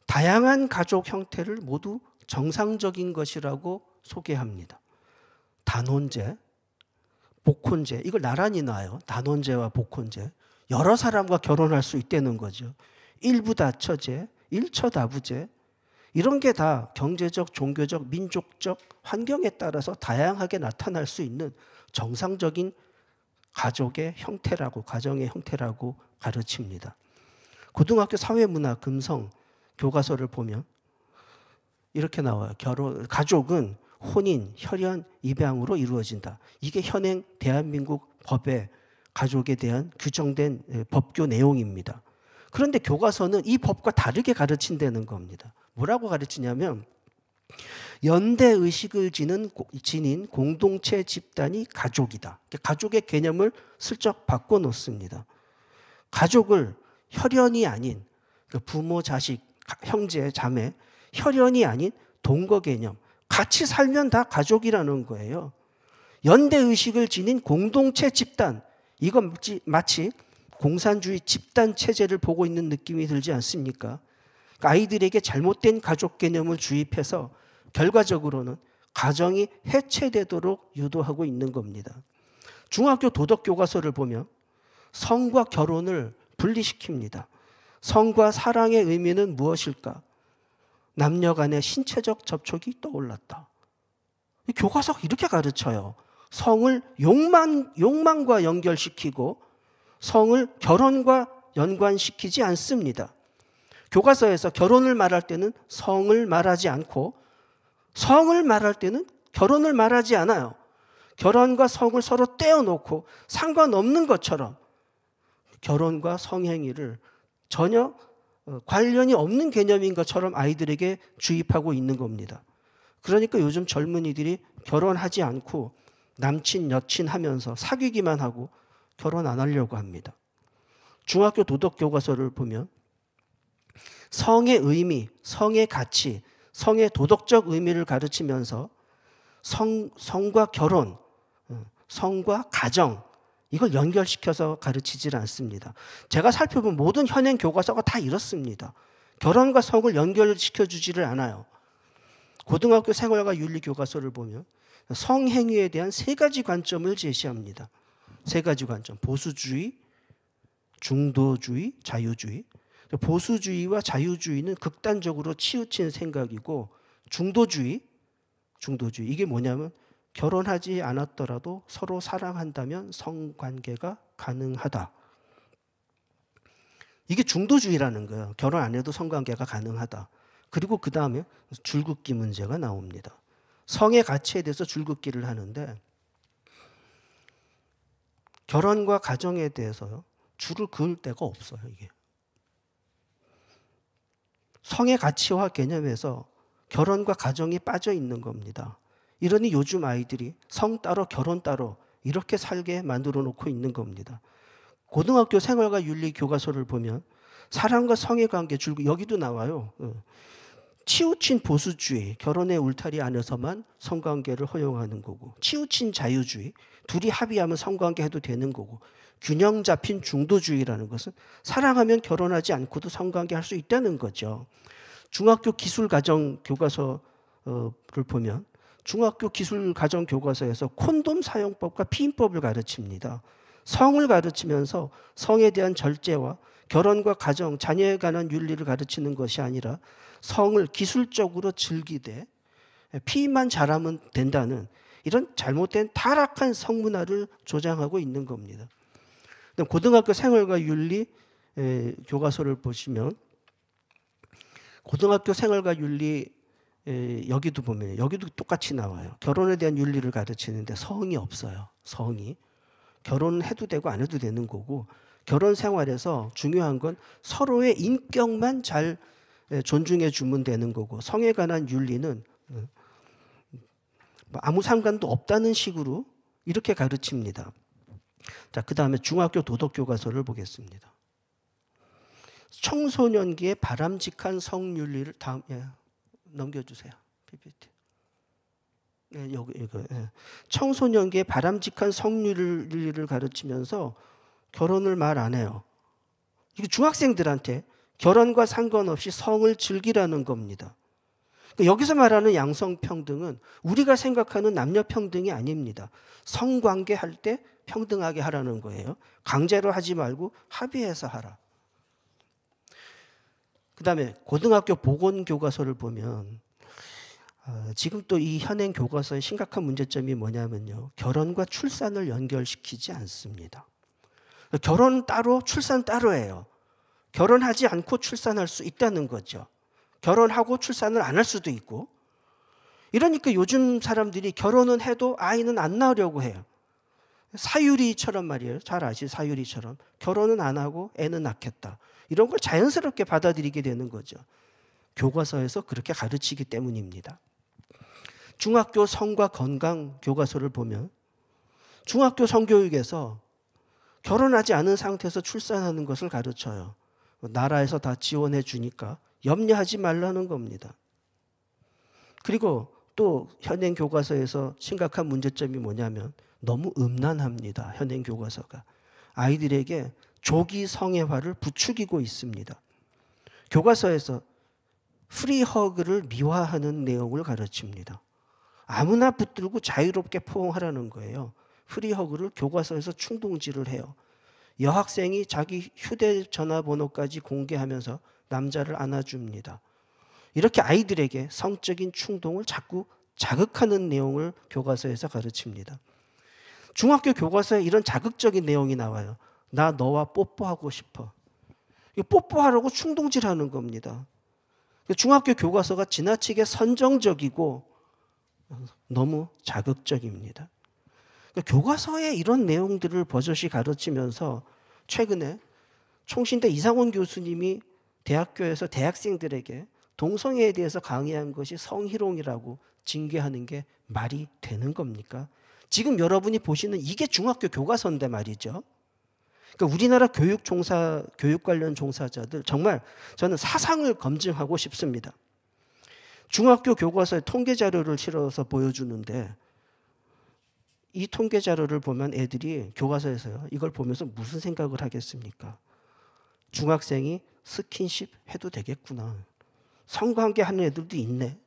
다양한 가족 형태를 모두 정상적인 것이라고 소개합니다. 단혼제, 복혼제, 이걸 나란히 놔요. 단혼제와 복혼제. 여러 사람과 결혼할 수 있다는 거죠. 일부다처제, 일처다부제, 이런 게 다 경제적, 종교적, 민족적 환경에 따라서 다양하게 나타날 수 있는 정상적인 가족의 형태라고, 가정의 형태라고 가르칩니다. 고등학교 사회문화 금성 교과서를 보면 이렇게 나와요. 가족은 혼인, 혈연, 입양으로 이루어진다. 이게 현행 대한민국 법의 가족에 대한 규정된 법규 내용입니다. 그런데 교과서는 이 법과 다르게 가르친다는 겁니다. 뭐라고 가르치냐면 연대의식을 지닌 공동체 집단이 가족이다. 가족의 개념을 슬쩍 바꿔놓습니다. 가족을 혈연이 아닌 부모, 자식, 형제, 자매, 혈연이 아닌 동거 개념, 같이 살면 다 가족이라는 거예요. 연대의식을 지닌 공동체 집단, 이건 마치 공산주의 집단 체제를 보고 있는 느낌이 들지 않습니까? 그러니까 아이들에게 잘못된 가족 개념을 주입해서 결과적으로는 가정이 해체되도록 유도하고 있는 겁니다. 중학교 도덕교과서를 보면 성과 결혼을 분리시킵니다. 성과 사랑의 의미는 무엇일까? 남녀 간의 신체적 접촉이 떠올랐다. 교과서가 이렇게 가르쳐요. 성을 욕망과 연결시키고 성을 결혼과 연관시키지 않습니다. 교과서에서 결혼을 말할 때는 성을 말하지 않고 성을 말할 때는 결혼을 말하지 않아요. 결혼과 성을 서로 떼어놓고 상관없는 것처럼 결혼과 성행위를 전혀 관련이 없는 개념인 것처럼 아이들에게 주입하고 있는 겁니다. 그러니까 요즘 젊은이들이 결혼하지 않고 남친, 여친 하면서 사귀기만 하고 결혼 안 하려고 합니다. 중학교 도덕교과서를 보면 성의 의미, 성의 가치, 성의 도덕적 의미를 가르치면서 성과 결혼, 성과 가정, 이걸 연결시켜서 가르치질 않습니다. 제가 살펴본 모든 현행 교과서가 다 이렇습니다. 결혼과 성을 연결시켜 주지를 않아요. 고등학교 생활과 윤리 교과서를 보면 성행위에 대한 3가지 관점을 제시합니다. 3가지 관점. 보수주의, 중도주의, 자유주의. 보수주의와 자유주의는 극단적으로 치우친 생각이고 중도주의 이게 뭐냐면 결혼하지 않았더라도 서로 사랑한다면 성관계가 가능하다. 이게 중도주의라는 거예요. 결혼 안 해도 성관계가 가능하다. 그리고 그 다음에 줄긋기 문제가 나옵니다. 성의 가치에 대해서 줄긋기를 하는데 결혼과 가정에 대해서 줄을 그을 데가 없어요. 이게 성의 가치와 개념에서 결혼과 가정이 빠져 있는 겁니다. 이러니 요즘 아이들이 성 따로 결혼 따로 이렇게 살게 만들어 놓고 있는 겁니다. 고등학교 생활과 윤리 교과서를 보면 사랑과 성의 관계 여기도 나와요. 치우친 보수주의, 결혼의 울타리 안에서만 성관계를 허용하는 거고, 치우친 자유주의, 둘이 합의하면 성관계 해도 되는 거고, 균형 잡힌 중도주의라는 것은 사랑하면 결혼하지 않고도 성관계 할 수 있다는 거죠. 중학교 기술가정 교과서를 보면 중학교 기술가정 교과서에서 콘돔 사용법과 피임법을 가르칩니다. 성을 가르치면서 성에 대한 절제와 결혼과 가정, 자녀에 관한 윤리를 가르치는 것이 아니라 성을 기술적으로 즐기되 피임만 잘하면 된다는 이런 잘못된 타락한 성문화를 조장하고 있는 겁니다. 고등학교 생활과 윤리 교과서를 보시면 고등학교 생활과 윤리 여기도 보면 여기도 똑같이 나와요. 결혼에 대한 윤리를 가르치는데 성이 없어요. 성이. 결혼은 해도 되고 안 해도 되는 거고 결혼 생활에서 중요한 건 서로의 인격만 잘 존중해 주면 되는 거고 성에 관한 윤리는 아무 상관도 없다는 식으로 이렇게 가르칩니다. 자, 그 다음에 중학교 도덕교과서를 보겠습니다. 청소년기의 바람직한 성윤리를 다음 넘겨주세요. PPT. 이거. 청소년기의 바람직한 성윤리를 가르치면서 결혼을 말 안 해요. 이게 중학생들한테 결혼과 상관없이 성을 즐기라는 겁니다. 여기서 말하는 양성평등은 우리가 생각하는 남녀평등이 아닙니다. 성관계 할 때 평등하게 하라는 거예요. 강제로 하지 말고 합의해서 하라. 그 다음에 고등학교 보건교과서를 보면 지금 또 이 현행 교과서의 심각한 문제점이 뭐냐면요. 결혼과 출산을 연결시키지 않습니다. 결혼 따로 출산 따로예요. 결혼하지 않고 출산할 수 있다는 거죠. 결혼하고 출산을 안 할 수도 있고. 이러니까 요즘 사람들이 결혼은 해도 아이는 안 낳으려고 해요. 사유리처럼 말이에요. 잘 아시죠? 사유리처럼. 결혼은 안 하고 애는 낳겠다. 이런 걸 자연스럽게 받아들이게 되는 거죠. 교과서에서 그렇게 가르치기 때문입니다. 중학교 성과 건강 교과서를 보면 중학교 성교육에서 결혼하지 않은 상태에서 출산하는 것을 가르쳐요. 나라에서 다 지원해 주니까 염려하지 말라는 겁니다. 그리고 또 현행 교과서에서 심각한 문제점이 뭐냐면 너무 음란합니다. 현행 교과서가. 아이들에게 조기 성애화를 부추기고 있습니다. 교과서에서 프리허그를 미화하는 내용을 가르칩니다. 아무나 붙들고 자유롭게 포옹하라는 거예요. 프리허그를 교과서에서 충동질을 해요. 여학생이 자기 휴대전화 번호까지 공개하면서 남자를 안아줍니다. 이렇게 아이들에게 성적인 충동을 자꾸 자극하는 내용을 교과서에서 가르칩니다. 중학교 교과서에 이런 자극적인 내용이 나와요. 나 너와 뽀뽀하고 싶어. 뽀뽀하라고 충동질하는 겁니다. 중학교 교과서가 지나치게 선정적이고 너무 자극적입니다. 교과서에 이런 내용들을 버젓이 가르치면서 최근에 총신대 이상원 교수님이 대학교에서 대학생들에게 동성애에 대해서 강의한 것이 성희롱이라고 징계하는 게 말이 되는 겁니까? 지금 여러분이 보시는 이게 중학교 교과서인데 말이죠. 그러니까 우리나라 교육 관련 종사자들 정말 저는 사상을 검증하고 싶습니다. 중학교 교과서에 통계 자료를 실어서 보여주는데 이 통계 자료를 보면 애들이 교과서에서요. 이걸 보면서 무슨 생각을 하겠습니까? 중학생이 스킨십 해도 되겠구나. 성관계 하는 애들도 있네.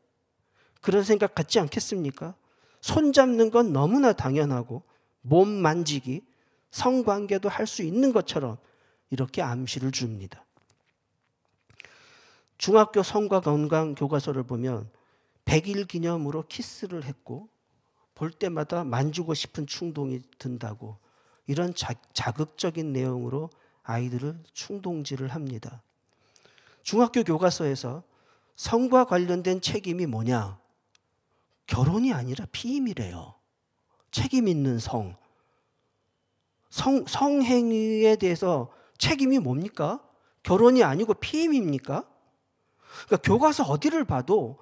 그런 생각 갖지 않겠습니까? 손 잡는 건 너무나 당연하고 몸 만지기, 성관계도 할 수 있는 것처럼 이렇게 암시를 줍니다. 중학교 성과 건강 교과서를 보면 100일 기념으로 키스를 했고 볼 때마다 만지고 싶은 충동이 든다고 이런 자극적인 내용으로 아이들을 충동질을 합니다. 중학교 교과서에서 성과 관련된 책임이 뭐냐? 결혼이 아니라 피임이래요. 책임 있는 성행위에 대해서 책임이 뭡니까? 결혼이 아니고 피임입니까? 그러니까 교과서 어디를 봐도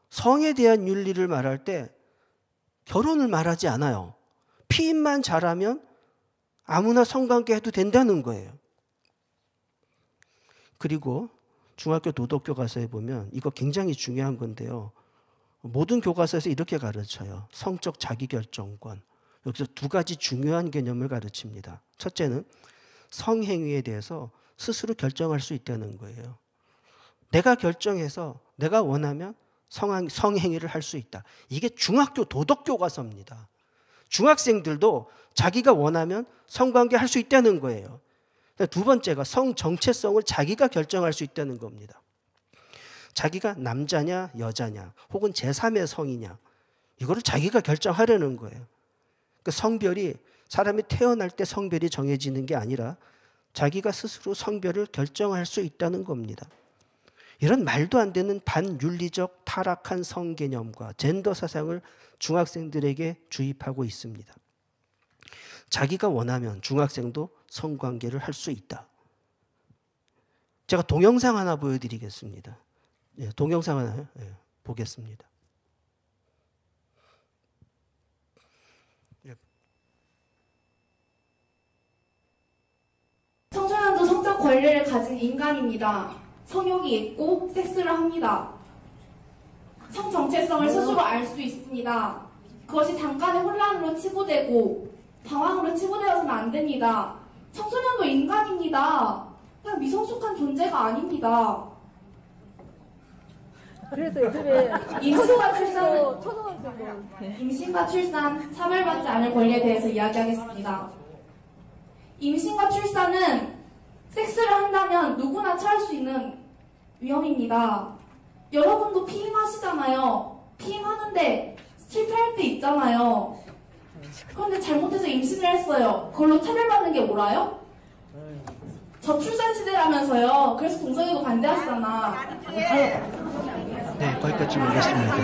성에 대한 윤리를 말할 때 결혼을 말하지 않아요. 피임만 잘하면 아무나 성관계 해도 된다는 거예요. 그리고 중학교 도덕교과서에 보면 이거 굉장히 중요한 건데요. 모든 교과서에서 이렇게 가르쳐요. 성적 자기결정권. 여기서 두 가지 중요한 개념을 가르칩니다. 첫째는 성행위에 대해서 스스로 결정할 수 있다는 거예요. 내가 결정해서 내가 원하면 성행위를 할 수 있다. 이게 중학교 도덕교과서입니다. 중학생들도 자기가 원하면 성관계 할 수 있다는 거예요. 두 번째가 성 정체성을 자기가 결정할 수 있다는 겁니다. 자기가 남자냐 여자냐 혹은 제3의 성이냐 이거를 자기가 결정하려는 거예요. 그 성별이 사람이 태어날 때 성별이 정해지는 게 아니라 자기가 스스로 성별을 결정할 수 있다는 겁니다. 이런 말도 안 되는 반윤리적 타락한 성개념과 젠더 사상을 중학생들에게 주입하고 있습니다. 자기가 원하면 중학생도 성관계를 할 수 있다. 제가 동영상 하나 보여드리겠습니다. 네, 동영상 하나 보겠습니다. 청소년도 성적 권리를 가진 인간입니다. 성욕이 있고 섹스를 합니다. 성 정체성을 스스로 알 수 있습니다. 그것이 잠깐의 혼란으로 치부되고 방황으로 치부되어서는 안 됩니다. 청소년도 인간입니다. 그냥 미성숙한 존재가 아닙니다. 그래서 요즘에 임신과 출산, 차별받지 않을 권리에 대해서 이야기하겠습니다. 임신과 출산은 섹스를 한다면 누구나 처할 수 있는 위험입니다. 여러분도 피임하시잖아요. 피임하는데 실패할 때 있잖아요. 그런데 잘못해서 임신을 했어요. 그걸로 차별받는 게 뭐라요? 저출산 시대라면서요. 그래서 동성애도 반대하시잖아. 네, 거기까지 보겠습니다.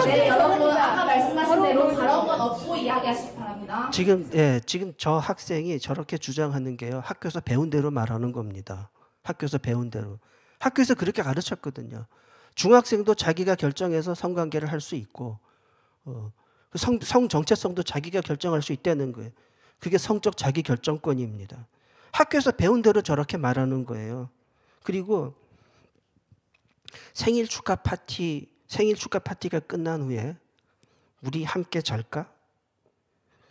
네, 여러분 아까 말씀하신 대로 바라온 건 없고 이야기하시기 바랍니다. 지금 저 학생이 저렇게 주장하는 게요. 학교에서 배운 대로 말하는 겁니다. 학교에서 배운 대로. 학교에서 그렇게 가르쳤거든요. 중학생도 자기가 결정해서 성관계를 할 수 있고 성 정체성도 자기가 결정할 수 있다는 거예요. 그게 성적 자기결정권입니다. 학교에서 배운 대로 저렇게 말하는 거예요. 그리고 생일 축하 파티가 끝난 후에 우리 함께 잘까?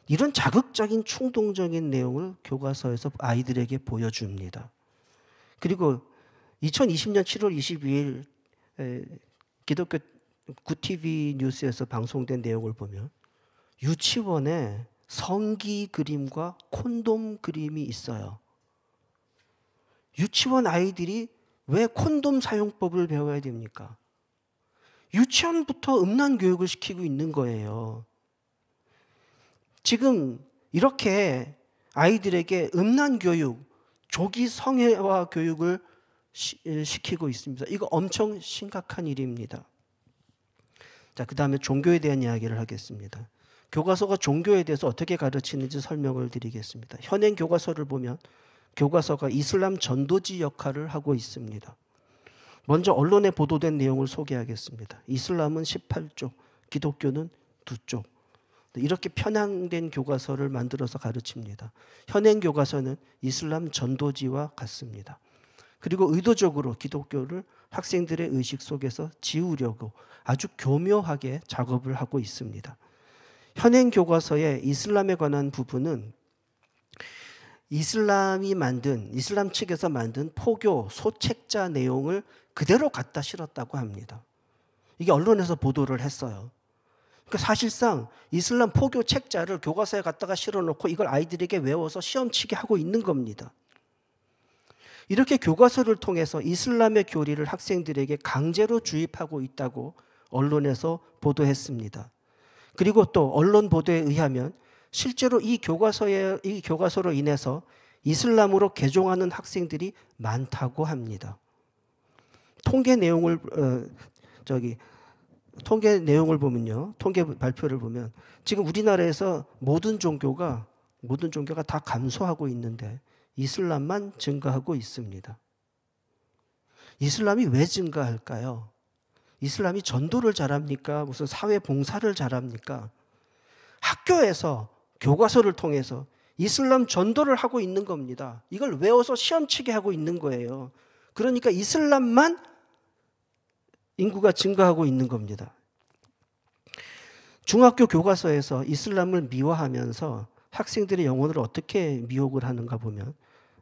이런 자극적인 충동적인 내용을 교과서에서 아이들에게 보여줍니다. 그리고 2020년 7월 22일 기독교 구TV 뉴스에서 방송된 내용을 보면 유치원에 성기 그림과 콘돔 그림이 있어요. 유치원 아이들이 왜 콘돔 사용법을 배워야 됩니까? 유치원부터 음란 교육을 시키고 있는 거예요. 지금 이렇게 아이들에게 음란 교육, 조기 성애화 교육을 시키고 있습니다. 이거 엄청 심각한 일입니다. 자, 그 다음에 종교에 대한 이야기를 하겠습니다. 교과서가 종교에 대해서 어떻게 가르치는지 설명을 드리겠습니다. 현행 교과서를 보면 교과서가 이슬람 전도지 역할을 하고 있습니다. 먼저 언론에 보도된 내용을 소개하겠습니다. 이슬람은 18쪽, 기독교는 2쪽. 이렇게 편향된 교과서를 만들어서 가르칩니다. 현행 교과서는 이슬람 전도지와 같습니다. 그리고 의도적으로 기독교를 학생들의 의식 속에서 지우려고 아주 교묘하게 작업을 하고 있습니다. 현행 교과서의 이슬람에 관한 부분은 이슬람 측에서 만든 포교 소책자 내용을 그대로 갖다 실었다고 합니다. 이게 언론에서 보도를 했어요. 그러니까 사실상 이슬람 포교 책자를 교과서에 갖다가 실어놓고 이걸 아이들에게 외워서 시험 치게 하고 있는 겁니다. 이렇게 교과서를 통해서 이슬람의 교리를 학생들에게 강제로 주입하고 있다고 언론에서 보도했습니다. 그리고 또 언론 보도에 의하면 실제로 이 교과서로 인해서 이슬람으로 개종하는 학생들이 많다고 합니다. 통계 내용을 보면요. 통계 발표를 보면 지금 우리나라에서 모든 종교가 다 감소하고 있는데 이슬람만 증가하고 있습니다. 이슬람이 왜 증가할까요? 이슬람이 전도를 잘합니까? 무슨 사회 봉사를 잘합니까? 학교에서 교과서를 통해서 이슬람 전도를 하고 있는 겁니다. 이걸 외워서 시험 치게 하고 있는 거예요. 그러니까 이슬람만 인구가 증가하고 있는 겁니다. 중학교 교과서에서 이슬람을 미화하면서 학생들의 영혼을 어떻게 미혹을 하는가 보면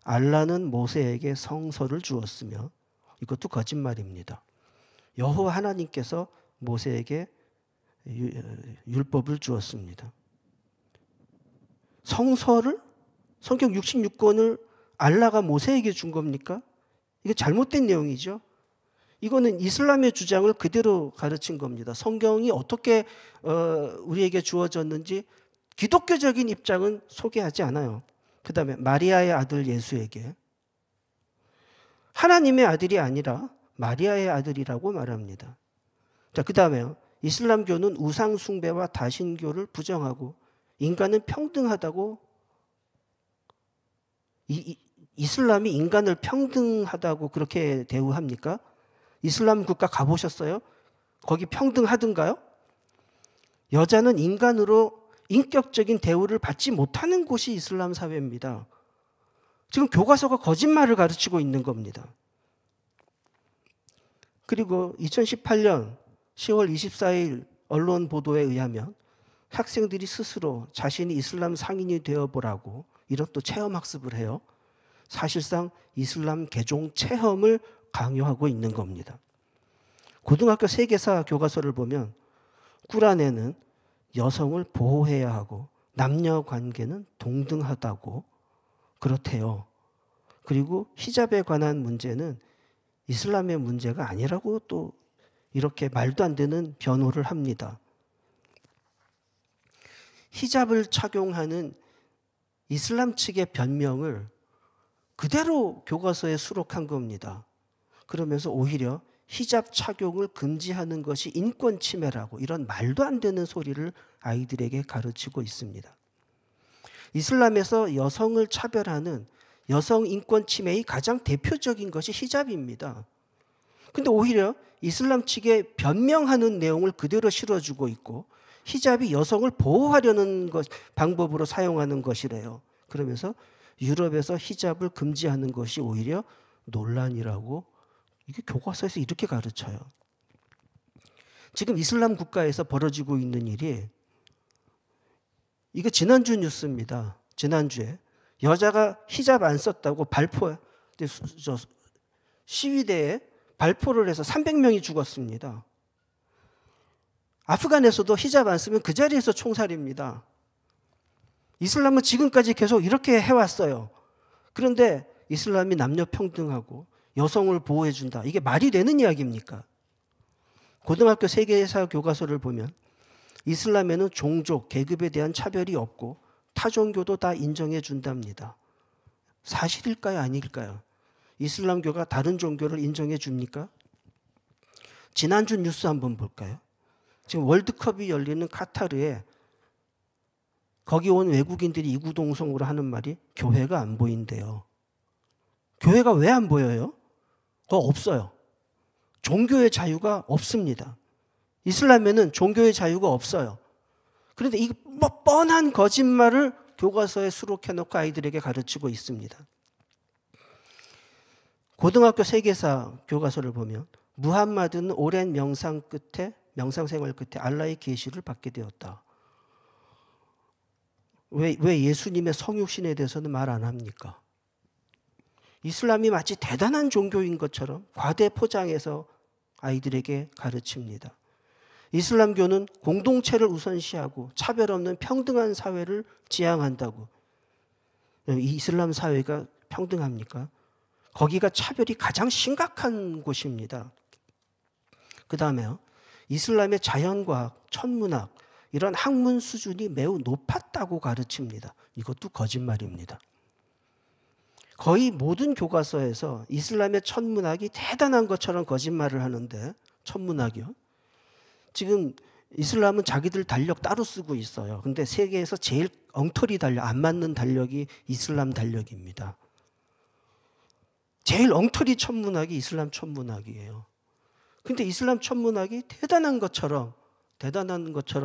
알라는 모세에게 성서를 주었으며 이것도 거짓말입니다. 여호와 하나님께서 모세에게 율법을 주었습니다. 성서를 성경 66권을 알라가 모세에게 준 겁니까? 이게 잘못된 내용이죠. 이거는 이슬람의 주장을 그대로 가르친 겁니다. 성경이 어떻게 우리에게 주어졌는지 기독교적인 입장은 소개하지 않아요. 그 다음에 마리아의 아들 예수에게 하나님의 아들이 아니라 마리아의 아들이라고 말합니다. 자, 그 다음에요. 이슬람교는 우상 숭배와 다신교를 부정하고 인간은 평등하다고 이슬람이 인간을 평등하다고 그렇게 대우합니까? 이슬람 국가 가보셨어요? 거기 평등하던가요? 여자는 인간으로 인격적인 대우를 받지 못하는 곳이 이슬람 사회입니다. 지금 교과서가 거짓말을 가르치고 있는 겁니다. 그리고 2018년 10월 24일 언론 보도에 의하면 학생들이 스스로 자신이 이슬람 상인이 되어보라고 이런 또 체험학습을 해요. 사실상 이슬람 개종 체험을 강요하고 있는 겁니다. 고등학교 세계사 교과서를 보면 꾸란에는 여성을 보호해야 하고 남녀 관계는 동등하다고 그렇대요. 그리고 히잡에 관한 문제는 이슬람의 문제가 아니라고 또 이렇게 말도 안 되는 변호를 합니다. 히잡을 착용하는 이슬람 측의 변명을 그대로 교과서에 수록한 겁니다. 그러면서 오히려 히잡 착용을 금지하는 것이 인권 침해라고 이런 말도 안 되는 소리를 아이들에게 가르치고 있습니다. 이슬람에서 여성을 차별하는 여성 인권 침해의 가장 대표적인 것이 히잡입니다. 근데 오히려 이슬람 측에 변명하는 내용을 그대로 실어주고 있고 히잡이 여성을 보호하려는 방법으로 사용하는 것이래요. 그러면서 유럽에서 히잡을 금지하는 것이 오히려 논란이라고 이게 교과서에서 이렇게 가르쳐요. 지금 이슬람 국가에서 벌어지고 있는 일이 이거 지난주 뉴스입니다. 지난주에 여자가 히잡 안 썼다고 시위대에 발포를 해서 300명이 죽었습니다. 아프간에서도 히잡 안 쓰면 그 자리에서 총살입니다. 이슬람은 지금까지 계속 이렇게 해왔어요. 그런데 이슬람이 남녀 평등하고 여성을 보호해준다. 이게 말이 되는 이야기입니까? 고등학교 세계사 교과서를 보면 이슬람에는 종족, 계급에 대한 차별이 없고 타 종교도 다 인정해 준답니다. 사실일까요? 아닐까요? 이슬람교가 다른 종교를 인정해 줍니까? 지난주 뉴스 한번 볼까요? 지금 월드컵이 열리는 카타르에 거기 온 외국인들이 이구동성으로 하는 말이 교회가 안 보인대요. 교회가 왜 안 보여요? 그거 없어요. 종교의 자유가 없습니다. 이슬람에는 종교의 자유가 없어요. 그런데 이 뻔한 거짓말을 교과서에 수록해놓고 아이들에게 가르치고 있습니다. 고등학교 세계사 교과서를 보면 무함마드는 오랜 명상 생활 끝에 알라의 계시를 받게 되었다. 왜 예수님의 성육신에 대해서는 말 안 합니까? 이슬람이 마치 대단한 종교인 것처럼 과대 포장해서 아이들에게 가르칩니다. 이슬람교는 공동체를 우선시하고 차별 없는 평등한 사회를 지향한다고. 이슬람 사회가 평등합니까? 거기가 차별이 가장 심각한 곳입니다. 그 다음에요. 이슬람의 자연과학, 천문학 이런 학문 수준이 매우 높았다고 가르칩니다. 이것도 거짓말입니다. 거의 모든 교과서에서 이슬람의 천문학이 대단한 것처럼 거짓말을 하는데 천문학이요. 지금 이슬람은 자기들 달력 따로 쓰고 있어요. 근데 세계에서 제일 엉터리 달력, 안 맞는 달력이 이슬람 달력입니다. 제일 엉터리 천문학이 이슬람 천문학이에요. 근데 이슬람 천문학이 대단한 것처럼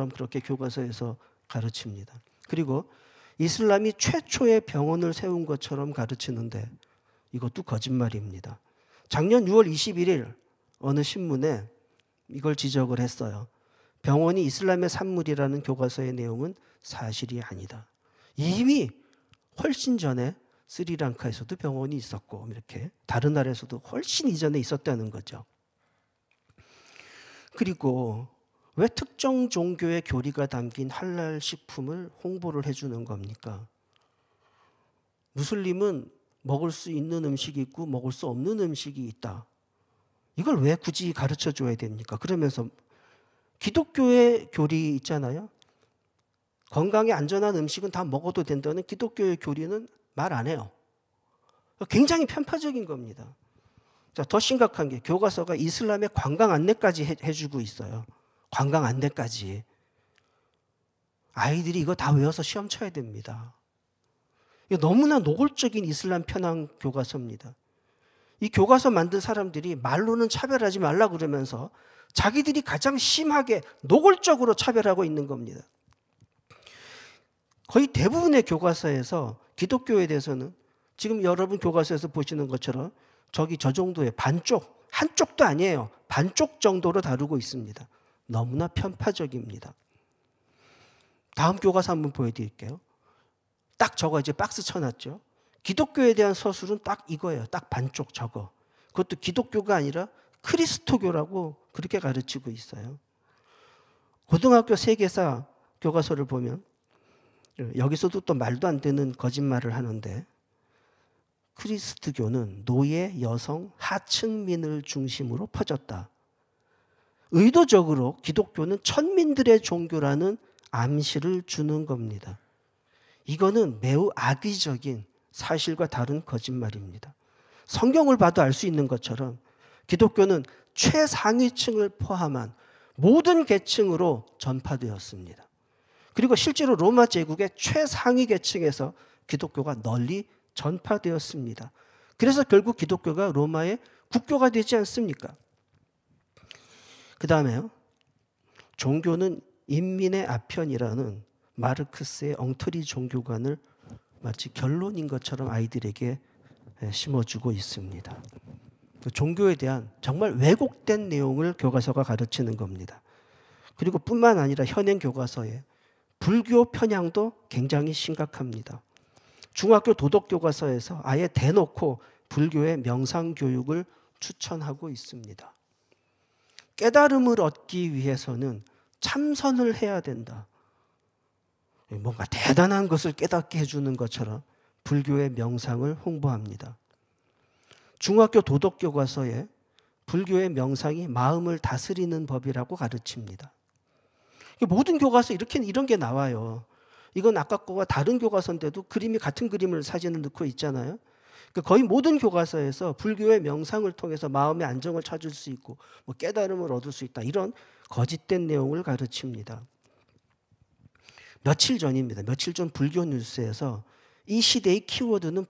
그렇게 교과서에서 가르칩니다. 그리고 이슬람이 최초의 병원을 세운 것처럼 가르치는데 이것도 거짓말입니다. 작년 6월 21일 어느 신문에 이걸 지적을 했어요. 병원이 이슬람의 산물이라는 교과서의 내용은 사실이 아니다. 이미 훨씬 전에 스리랑카에서도 병원이 있었고 이렇게 다른 나라에서도 훨씬 이전에 있었다는 거죠. 그리고 왜 특정 종교의 교리가 담긴 할랄 식품을 홍보를 해주는 겁니까? 무슬림은 먹을 수 있는 음식이 있고 먹을 수 없는 음식이 있다. 이걸 왜 굳이 가르쳐 줘야 됩니까? 그러면서 기독교의 교리 있잖아요. 건강에 안전한 음식은 다 먹어도 된다는 기독교의 교리는 말 안 해요. 굉장히 편파적인 겁니다. 자, 더 심각한 게 교과서가 이슬람의 관광 안내까지 해주고 있어요. 관광 안내까지. 아이들이 이거 다 외워서 시험 쳐야 됩니다. 이거 너무나 노골적인 이슬람 편향 교과서입니다. 이 교과서 만든 사람들이 말로는 차별하지 말라 그러면서 자기들이 가장 심하게 노골적으로 차별하고 있는 겁니다. 거의 대부분의 교과서에서 기독교에 대해서는 지금 여러분 교과서에서 보시는 것처럼 저 정도의 반쪽, 한쪽도 아니에요. 반쪽 정도로 다루고 있습니다. 너무나 편파적입니다. 다음 교과서 한번 보여드릴게요. 딱 저거 이제 박스 쳐놨죠. 기독교에 대한 서술은 딱 이거예요. 딱 반쪽 저거. 그것도 기독교가 아니라 크리스토교라고 그렇게 가르치고 있어요. 고등학교 세계사 교과서를 보면 여기서도 또 말도 안 되는 거짓말을 하는데 크리스트교는 노예, 여성, 하층민을 중심으로 퍼졌다. 의도적으로 기독교는 천민들의 종교라는 암시를 주는 겁니다. 이거는 매우 악의적인 사실과 다른 거짓말입니다. 성경을 봐도 알 수 있는 것처럼 기독교는 최상위층을 포함한 모든 계층으로 전파되었습니다. 그리고 실제로 로마 제국의 최상위 계층에서 기독교가 널리 전파되었습니다. 그래서 결국 기독교가 로마의 국교가 되지 않습니까? 그 다음에요. 종교는 인민의 아편이라는 마르크스의 엉터리 종교관을 마치 결론인 것처럼 아이들에게 심어주고 있습니다. 종교에 대한 정말 왜곡된 내용을 교과서가 가르치는 겁니다. 그리고 뿐만 아니라 현행 교과서에 불교 편향도 굉장히 심각합니다. 중학교 도덕교과서에서 아예 대놓고 불교의 명상교육을 추천하고 있습니다. 깨달음을 얻기 위해서는 참선을 해야 된다. 뭔가 대단한 것을 깨닫게 해주는 것처럼 불교의 명상을 홍보합니다. 중학교 도덕교과서에 불교의 명상이 마음을 다스리는 법이라고 가르칩니다. 모든 교과서 이런 게 나와요. 이건 아까 거와 다른 교과서인데도 같은 그림을 사진을 넣고 있잖아요. 거의 모든 교과서에서 불교의 명상을 통해서 마음의 안정을 찾을 수 있고 깨달음을 얻을 수 있다. 이런 거짓된 내용을 가르칩니다. 며칠 전 불교 뉴스에서 이 시대의 키워드는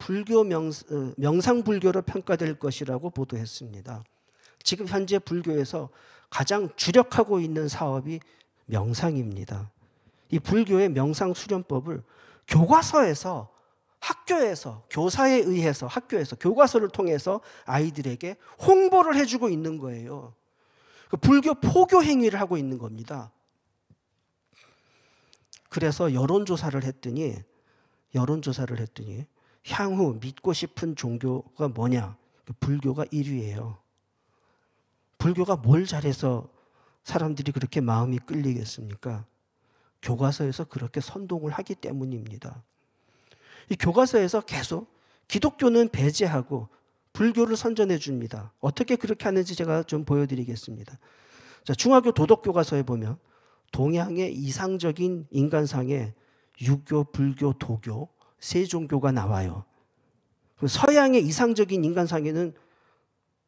명상 불교로 평가될 것이라고 보도했습니다. 지금 현재 불교에서 가장 주력하고 있는 사업이 명상입니다. 이 불교의 명상 수련법을 교과서에서 학교에서 교사에 의해서 학교에서 교과서를 통해서 아이들에게 홍보를 해주고 있는 거예요. 불교 포교 행위를 하고 있는 겁니다. 그래서 여론조사를 했더니 향후 믿고 싶은 종교가 뭐냐? 불교가 1위예요. 불교가 뭘 잘해서 사람들이 그렇게 마음이 끌리겠습니까? 교과서에서 그렇게 선동을 하기 때문입니다. 이 교과서에서 계속 기독교는 배제하고 불교를 선전해 줍니다. 어떻게 그렇게 하는지 제가 좀 보여드리겠습니다. 자, 중학교 도덕교과서에 보면 동양의 이상적인 인간상에 유교, 불교, 도교 세 종교가 나와요. 서양의 이상적인 인간상에는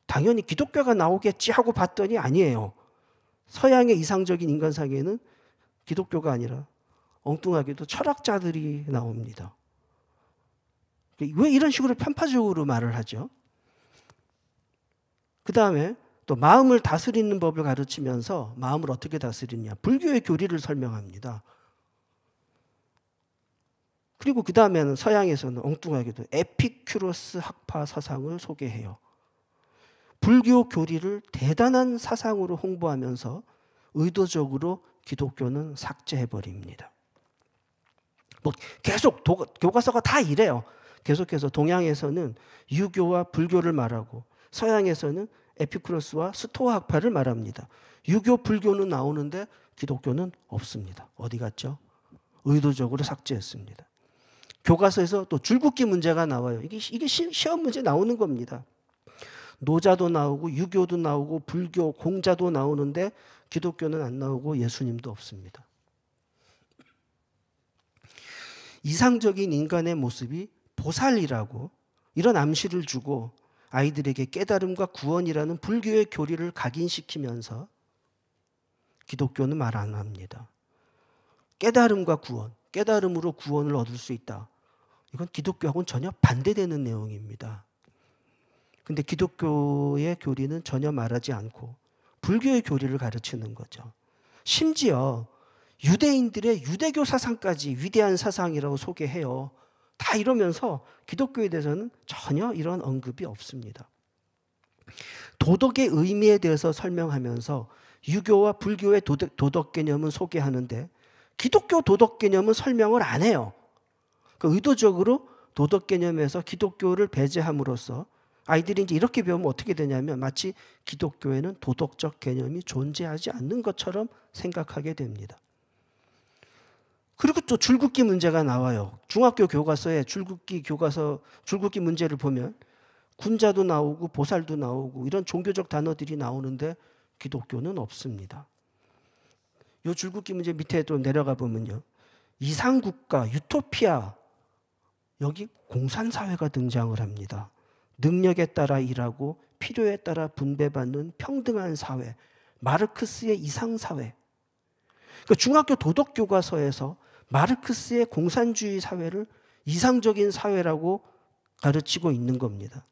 당연히 기독교가 나오겠지 하고 봤더니 아니에요. 서양의 이상적인 인간상에는 기독교가 아니라 엉뚱하게도 철학자들이 나옵니다. 왜 이런 식으로 편파적으로 말을 하죠? 그 다음에 또 마음을 다스리는 법을 가르치면서 마음을 어떻게 다스리냐? 불교의 교리를 설명합니다. 그리고 그 다음에는 서양에서는 엉뚱하게도 에피큐로스 학파 사상을 소개해요. 불교 교리를 대단한 사상으로 홍보하면서 의도적으로 기독교는 삭제해버립니다. 계속 교과서가 다 이래요. 계속해서 동양에서는 유교와 불교를 말하고 서양에서는 에피쿠로스와 스토아 학파를 말합니다. 유교, 불교는 나오는데 기독교는 없습니다. 어디 갔죠? 의도적으로 삭제했습니다. 교과서에서 또 줄긋기 문제가 나와요. 이게 시험 문제 나오는 겁니다. 노자도 나오고 유교도 나오고 불교, 공자도 나오는데 기독교는 안 나오고 예수님도 없습니다. 이상적인 인간의 모습이 보살이라고 이런 암시를 주고 아이들에게 깨달음과 구원이라는 불교의 교리를 각인시키면서 기독교는 말 안 합니다. 깨달음과 구원, 깨달음으로 구원을 얻을 수 있다. 이건 기독교하고는 전혀 반대되는 내용입니다. 근데 기독교의 교리는 전혀 말하지 않고 불교의 교리를 가르치는 거죠. 심지어 유대인들의 유대교 사상까지 위대한 사상이라고 소개해요. 다 이러면서 기독교에 대해서는 전혀 이런 언급이 없습니다. 도덕의 의미에 대해서 설명하면서 유교와 불교의 도덕 개념은 소개하는데 기독교 도덕 개념은 설명을 안 해요. 의도적으로 도덕 개념에서 기독교를 배제함으로써 아이들이 이제 이렇게 배우면 어떻게 되냐면 마치 기독교에는 도덕적 개념이 존재하지 않는 것처럼 생각하게 됩니다. 그리고 또 줄긋기 문제가 나와요. 중학교 교과서에 줄긋기 문제를 보면 군자도 나오고 보살도 나오고 이런 종교적 단어들이 나오는데 기독교는 없습니다. 이 줄긋기 문제 밑에 또 내려가 보면요. 이상국가, 유토피아, 여기 공산사회가 등장을 합니다. 능력에 따라 일하고 필요에 따라 분배받는 평등한 사회, 마르크스의 이상사회. 그러니까 중학교 도덕교과서에서 마르크스의 공산주의 사회를 이상적인 사회라고 가르치고 있는 겁니다.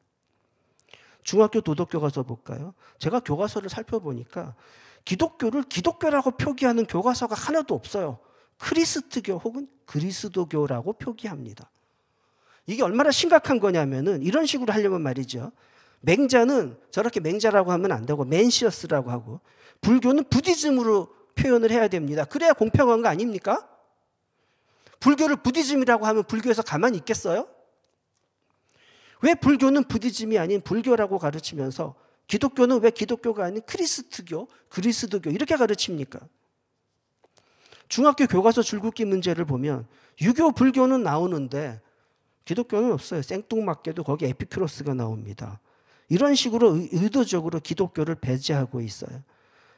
중학교 도덕교과서 볼까요? 제가 교과서를 살펴보니까 기독교를 기독교라고 표기하는 교과서가 하나도 없어요. 크리스트교 혹은 그리스도교라고 표기합니다. 이게 얼마나 심각한 거냐면은 이런 식으로 하려면 말이죠. 맹자는 저렇게 맹자라고 하면 안 되고 맨시어스라고 하고, 불교는 부디즘으로 표현을 해야 됩니다. 그래야 공평한 거 아닙니까? 불교를 부디즘이라고 하면 불교에서 가만히 있겠어요? 왜 불교는 부디즘이 아닌 불교라고 가르치면서 기독교는 왜 기독교가 아닌 크리스트교, 그리스도교 이렇게 가르칩니까? 중학교 교과서 줄긋기 문제를 보면 유교, 불교는 나오는데 기독교는 없어요. 생뚱맞게도 거기 에피큐로스가 나옵니다. 이런 식으로 의도적으로 기독교를 배제하고 있어요.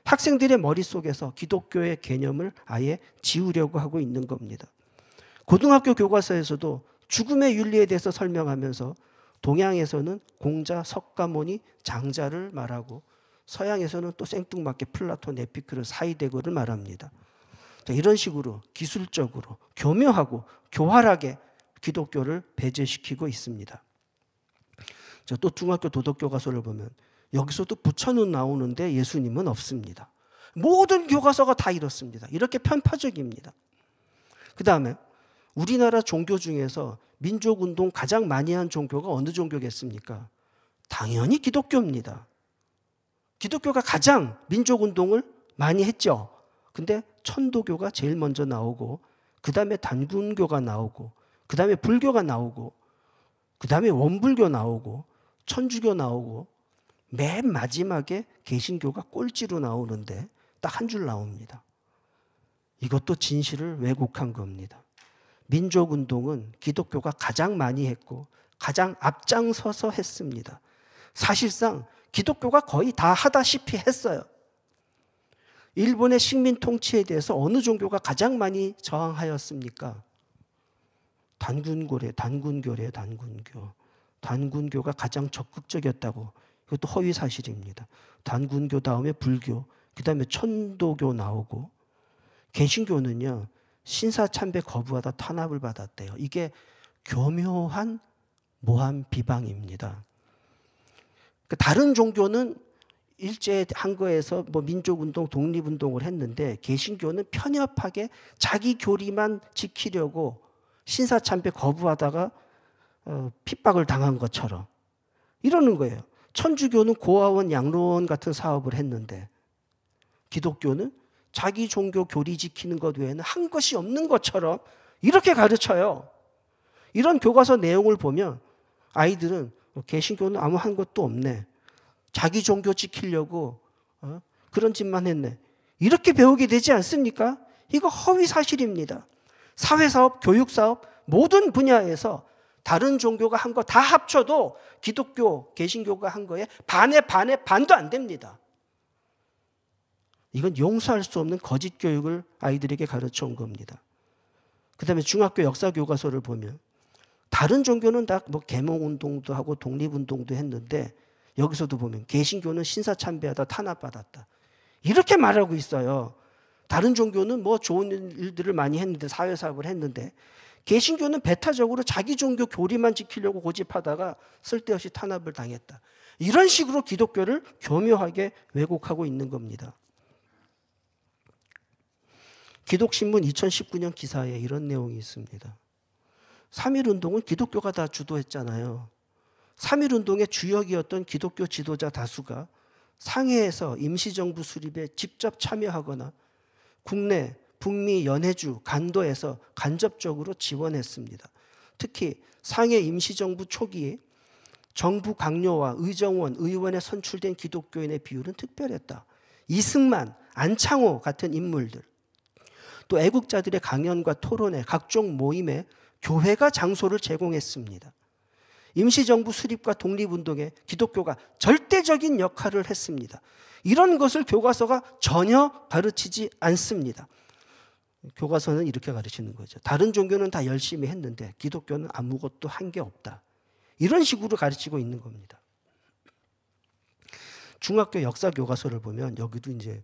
학생들의 머릿속에서 기독교의 개념을 아예 지우려고 하고 있는 겁니다. 고등학교 교과서에서도 죽음의 윤리에 대해서 설명하면서 동양에서는 공자, 석가모니, 장자를 말하고 서양에서는 또 생뚱맞게 플라톤, 에피큐로, 사이대고를 말합니다. 자, 이런 식으로 기술적으로 교묘하고 교활하게 기독교를 배제시키고 있습니다. 자, 또 중학교 도덕교과서를 보면 여기서도 부처는 나오는데 예수님은 없습니다. 모든 교과서가 다 이렇습니다. 이렇게 편파적입니다. 그 다음에 우리나라 종교 중에서 민족운동 가장 많이 한 종교가 어느 종교겠습니까? 당연히 기독교입니다. 기독교가 가장 민족운동을 많이 했죠. 근데 천도교가 제일 먼저 나오고, 그 다음에 단군교가 나오고, 그 다음에 불교가 나오고, 그 다음에 원불교 나오고, 천주교 나오고, 맨 마지막에 개신교가 꼴찌로 나오는데 딱 한 줄 나옵니다. 이것도 진실을 왜곡한 겁니다. 민족운동은 기독교가 가장 많이 했고 가장 앞장서서 했습니다. 사실상 기독교가 거의 다 하다시피 했어요. 일본의 식민 통치에 대해서 어느 종교가 가장 많이 저항하였습니까? 단군교래요, 단군교. 단군교가 가장 적극적이었다고. 이것도 허위 사실입니다. 단군교 다음에 불교, 그 다음에 천도교 나오고, 개신교는요, 신사참배 거부하다 탄압을 받았대요. 이게 교묘한 모함 비방입니다. 다른 종교는 일제 한 거에서 뭐 민족운동, 독립운동을 했는데 개신교는 편협하게 자기 교리만 지키려고 신사참배 거부하다가 핍박을 당한 것처럼 이러는 거예요. 천주교는 고아원 양로원 같은 사업을 했는데 기독교는 자기 종교 교리 지키는 것 외에는 한 것이 없는 것처럼 이렇게 가르쳐요. 이런 교과서 내용을 보면 아이들은 개신교는 아무 한 것도 없네. 자기 종교 지키려고 그런 짓만 했네. 이렇게 배우게 되지 않습니까? 이거 허위 사실입니다. 사회사업, 교육사업 모든 분야에서 다른 종교가 한 거 다 합쳐도 기독교, 개신교가 한 거에 반의 반도 안 됩니다. 이건 용서할 수 없는 거짓 교육을 아이들에게 가르쳐 온 겁니다. 그 다음에 중학교 역사 교과서를 보면 다른 종교는 다 뭐 계몽운동도 하고 독립운동도 했는데 여기서도 보면 개신교는 신사참배하다 탄압받았다. 이렇게 말하고 있어요. 다른 종교는 뭐 좋은 일들을 많이 했는데 사회사업을 했는데 개신교는 배타적으로 자기 종교 교리만 지키려고 고집하다가 쓸데없이 탄압을 당했다. 이런 식으로 기독교를 교묘하게 왜곡하고 있는 겁니다. 기독신문 2019년 기사에 이런 내용이 있습니다. 3.1운동은 기독교가 다 주도했잖아요. 3.1운동의 주역이었던 기독교 지도자 다수가 상해에서 임시정부 수립에 직접 참여하거나 국내, 북미, 연해주, 간도에서 간접적으로 지원했습니다. 특히 상해 임시정부 초기에 정부 강요와 의정원, 의원에 선출된 기독교인의 비율은 특별했다. 이승만, 안창호 같은 인물들, 또 애국자들의 강연과 토론회, 각종 모임에 교회가 장소를 제공했습니다. 임시정부 수립과 독립운동에 기독교가 절대적인 역할을 했습니다. 이런 것을 교과서가 전혀 가르치지 않습니다. 교과서는 이렇게 가르치는 거죠. 다른 종교는 다 열심히 했는데 기독교는 아무것도 한 게 없다. 이런 식으로 가르치고 있는 겁니다. 중학교 역사 교과서를 보면 여기도 이제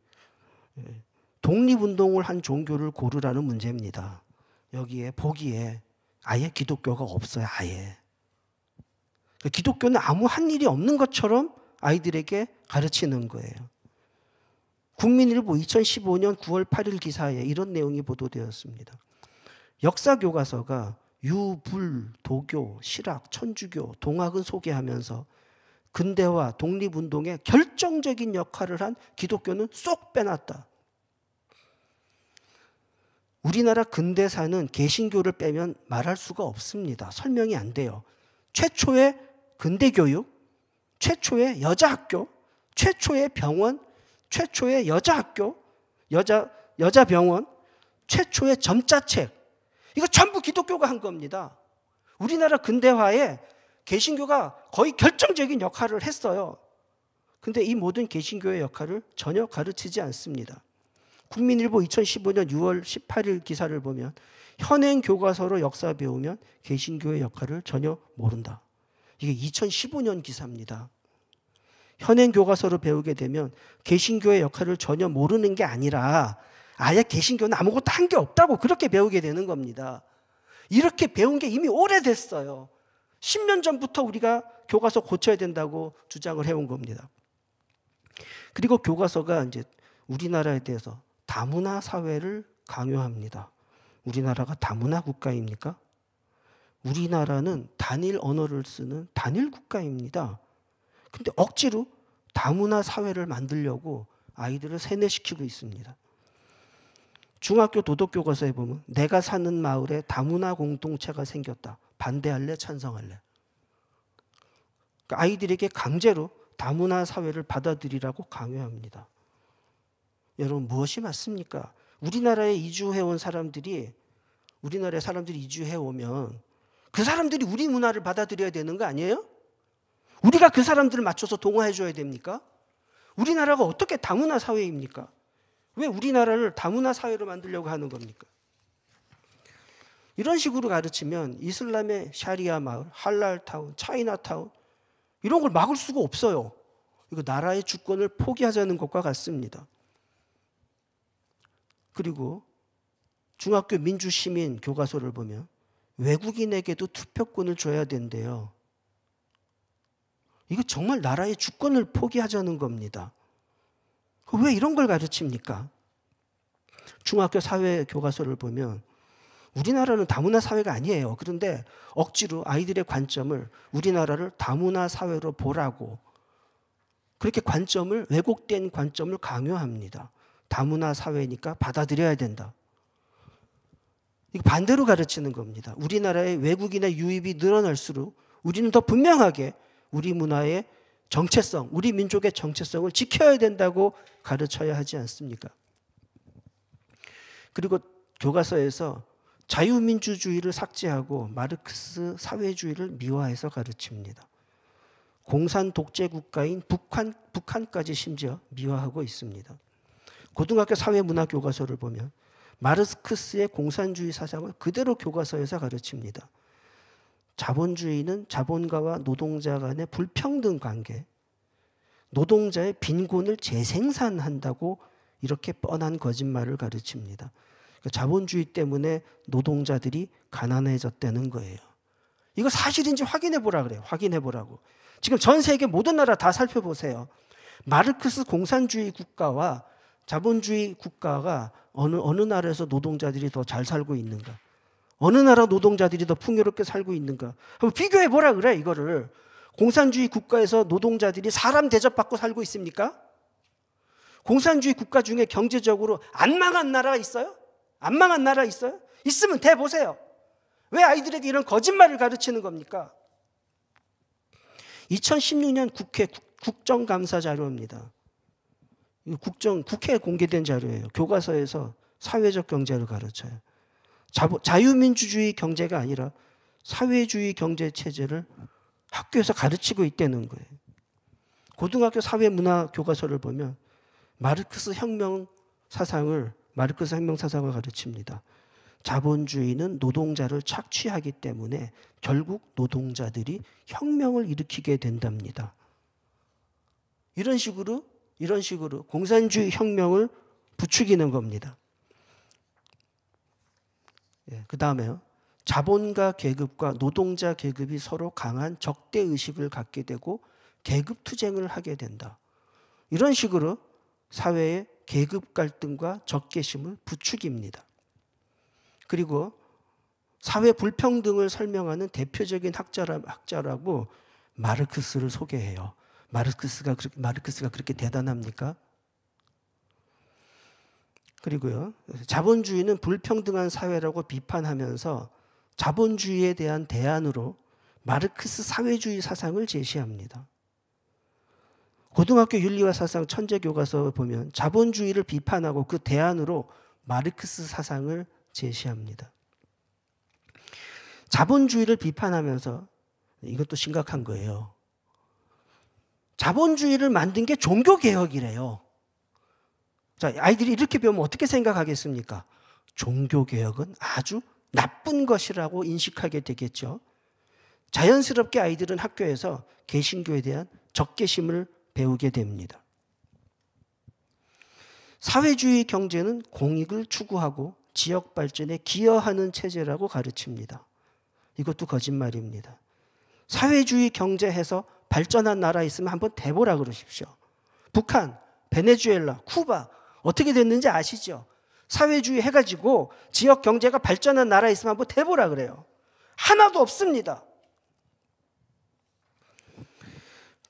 독립운동을 한 종교를 고르라는 문제입니다. 여기에 보기에 아예 기독교가 없어요. 아예. 기독교는 아무 한 일이 없는 것처럼 아이들에게 가르치는 거예요. 국민일보 2015년 9월 8일 기사에 이런 내용이 보도되었습니다. 역사 교과서가 유불, 도교, 실학, 천주교, 동학을 소개하면서 근대화, 독립운동에 결정적인 역할을 한 기독교는 쏙 빼놨다. 우리나라 근대사는 개신교를 빼면 말할 수가 없습니다. 설명이 안 돼요. 최초의 근대교육, 최초의 여자학교, 최초의 병원, 최초의 여자학교, 여자병원, 최초의 점자책, 이거 전부 기독교가 한 겁니다. 우리나라 근대화에 개신교가 거의 결정적인 역할을 했어요. 근데 이 모든 개신교의 역할을 전혀 가르치지 않습니다. 국민일보 2015년 6월 18일 기사를 보면 현행 교과서로 역사 배우면 개신교의 역할을 전혀 모른다. 이게 2015년 기사입니다. 현행 교과서로 배우게 되면 개신교의 역할을 전혀 모르는 게 아니라 아예 개신교는 아무것도 한 게 없다고 그렇게 배우게 되는 겁니다. 이렇게 배운 게 이미 오래됐어요. 10년 전부터 우리가 교과서 고쳐야 된다고 주장을 해온 겁니다. 그리고 교과서가 이제 우리나라에 대해서 다문화 사회를 강요합니다. 우리나라가 다문화 국가입니까? 우리나라는 단일 언어를 쓰는 단일 국가입니다. 근데 억지로 다문화 사회를 만들려고 아이들을 세뇌시키고 있습니다. 중학교 도덕교과서에 보면 내가 사는 마을에 다문화 공동체가 생겼다. 반대할래? 찬성할래? 그러니까 아이들에게 강제로 다문화 사회를 받아들이라고 강요합니다. 여러분 무엇이 맞습니까? 우리나라에 이주해온 사람들이 우리나라에 사람들이 이주해오면 그 사람들이 우리 문화를 받아들여야 되는 거 아니에요? 우리가 그 사람들을 맞춰서 동화해줘야 됩니까? 우리나라가 어떻게 다문화 사회입니까? 왜 우리나라를 다문화 사회로 만들려고 하는 겁니까? 이런 식으로 가르치면 이슬람의 샤리아 마을, 할랄타운, 차이나타운 이런 걸 막을 수가 없어요. 이거 나라의 주권을 포기하자는 것과 같습니다. 그리고 중학교 민주시민 교과서를 보면 외국인에게도 투표권을 줘야 된대요. 이거 정말 나라의 주권을 포기하자는 겁니다. 왜 이런 걸 가르칩니까? 중학교 사회 교과서를 보면 우리나라는 다문화 사회가 아니에요. 그런데 억지로 아이들의 관점을 우리나라를 다문화 사회로 보라고 그렇게 관점을 왜곡된 관점을 강요합니다. 다문화 사회니까 받아들여야 된다. 이거 반대로 가르치는 겁니다. 우리나라의 외국인의 유입이 늘어날수록 우리는 더 분명하게 우리 문화의 정체성, 우리 민족의 정체성을 지켜야 된다고 가르쳐야 하지 않습니까? 그리고 교과서에서 자유민주주의를 삭제하고 마르크스 사회주의를 미화해서 가르칩니다. 공산 독재 국가인 북한까지 심지어 미화하고 있습니다. 고등학교 사회문화 교과서를 보면 마르크스의 공산주의 사상을 그대로 교과서에서 가르칩니다. 자본주의는 자본가와 노동자 간의 불평등 관계, 노동자의 빈곤을 재생산한다고 이렇게 뻔한 거짓말을 가르칩니다. 그러니까 자본주의 때문에 노동자들이 가난해졌다는 거예요. 이거 사실인지 확인해 보라 그래요. 확인해 보라고. 지금 전 세계 모든 나라 다 살펴보세요. 마르크스 공산주의 국가와 자본주의 국가가 어느 나라에서 노동자들이 더 잘 살고 있는가? 어느 나라 노동자들이 더 풍요롭게 살고 있는가? 한번 비교해 보라 그래 이거를. 공산주의 국가에서 노동자들이 사람 대접받고 살고 있습니까? 공산주의 국가 중에 경제적으로 안 망한 나라가 있어요? 안 망한 나라 있어요? 있으면 대보세요. 왜 아이들에게 이런 거짓말을 가르치는 겁니까? 2016년 국회 국정감사 자료입니다. 국회에 공개된 자료예요. 교과서에서 사회적 경제를 가르쳐요. 자유민주주의 경제가 아니라 사회주의 경제 체제를 학교에서 가르치고 있다는 거예요. 고등학교 사회문화 교과서를 보면 마르크스 혁명 사상을 가르칩니다. 자본주의는 노동자를 착취하기 때문에 결국 노동자들이 혁명을 일으키게 된답니다. 이런 식으로 공산주의 혁명을 부추기는 겁니다. 그 다음에요. 자본가 계급과 노동자 계급이 서로 강한 적대의식을 갖게 되고 계급투쟁을 하게 된다. 이런 식으로 사회의 계급 갈등과 적개심을 부추깁니다. 그리고 사회 불평등을 설명하는 대표적인 학자라고 마르크스를 소개해요. 마르크스가 그렇게 대단합니까? 그리고요, 자본주의는 불평등한 사회라고 비판하면서 자본주의에 대한 대안으로 마르크스 사회주의 사상을 제시합니다. 고등학교 윤리와 사상 천재교과서 보면 자본주의를 비판하고 그 대안으로 마르크스 사상을 제시합니다. 자본주의를 비판하면서, 이것도 심각한 거예요, 자본주의를 만든 게 종교개혁이래요. 자, 아이들이 이렇게 배우면 어떻게 생각하겠습니까? 종교개혁은 아주 나쁜 것이라고 인식하게 되겠죠. 자연스럽게 아이들은 학교에서 개신교에 대한 적개심을 배우게 됩니다. 사회주의 경제는 공익을 추구하고 지역 발전에 기여하는 체제라고 가르칩니다. 이것도 거짓말입니다. 사회주의 경제해서 발전한 나라 있으면 한번 대보라 그러십시오. 북한, 베네수엘라, 쿠바 어떻게 됐는지 아시죠? 사회주의 해가지고 지역 경제가 발전한 나라 있으면 한번 대보라 그래요. 하나도 없습니다.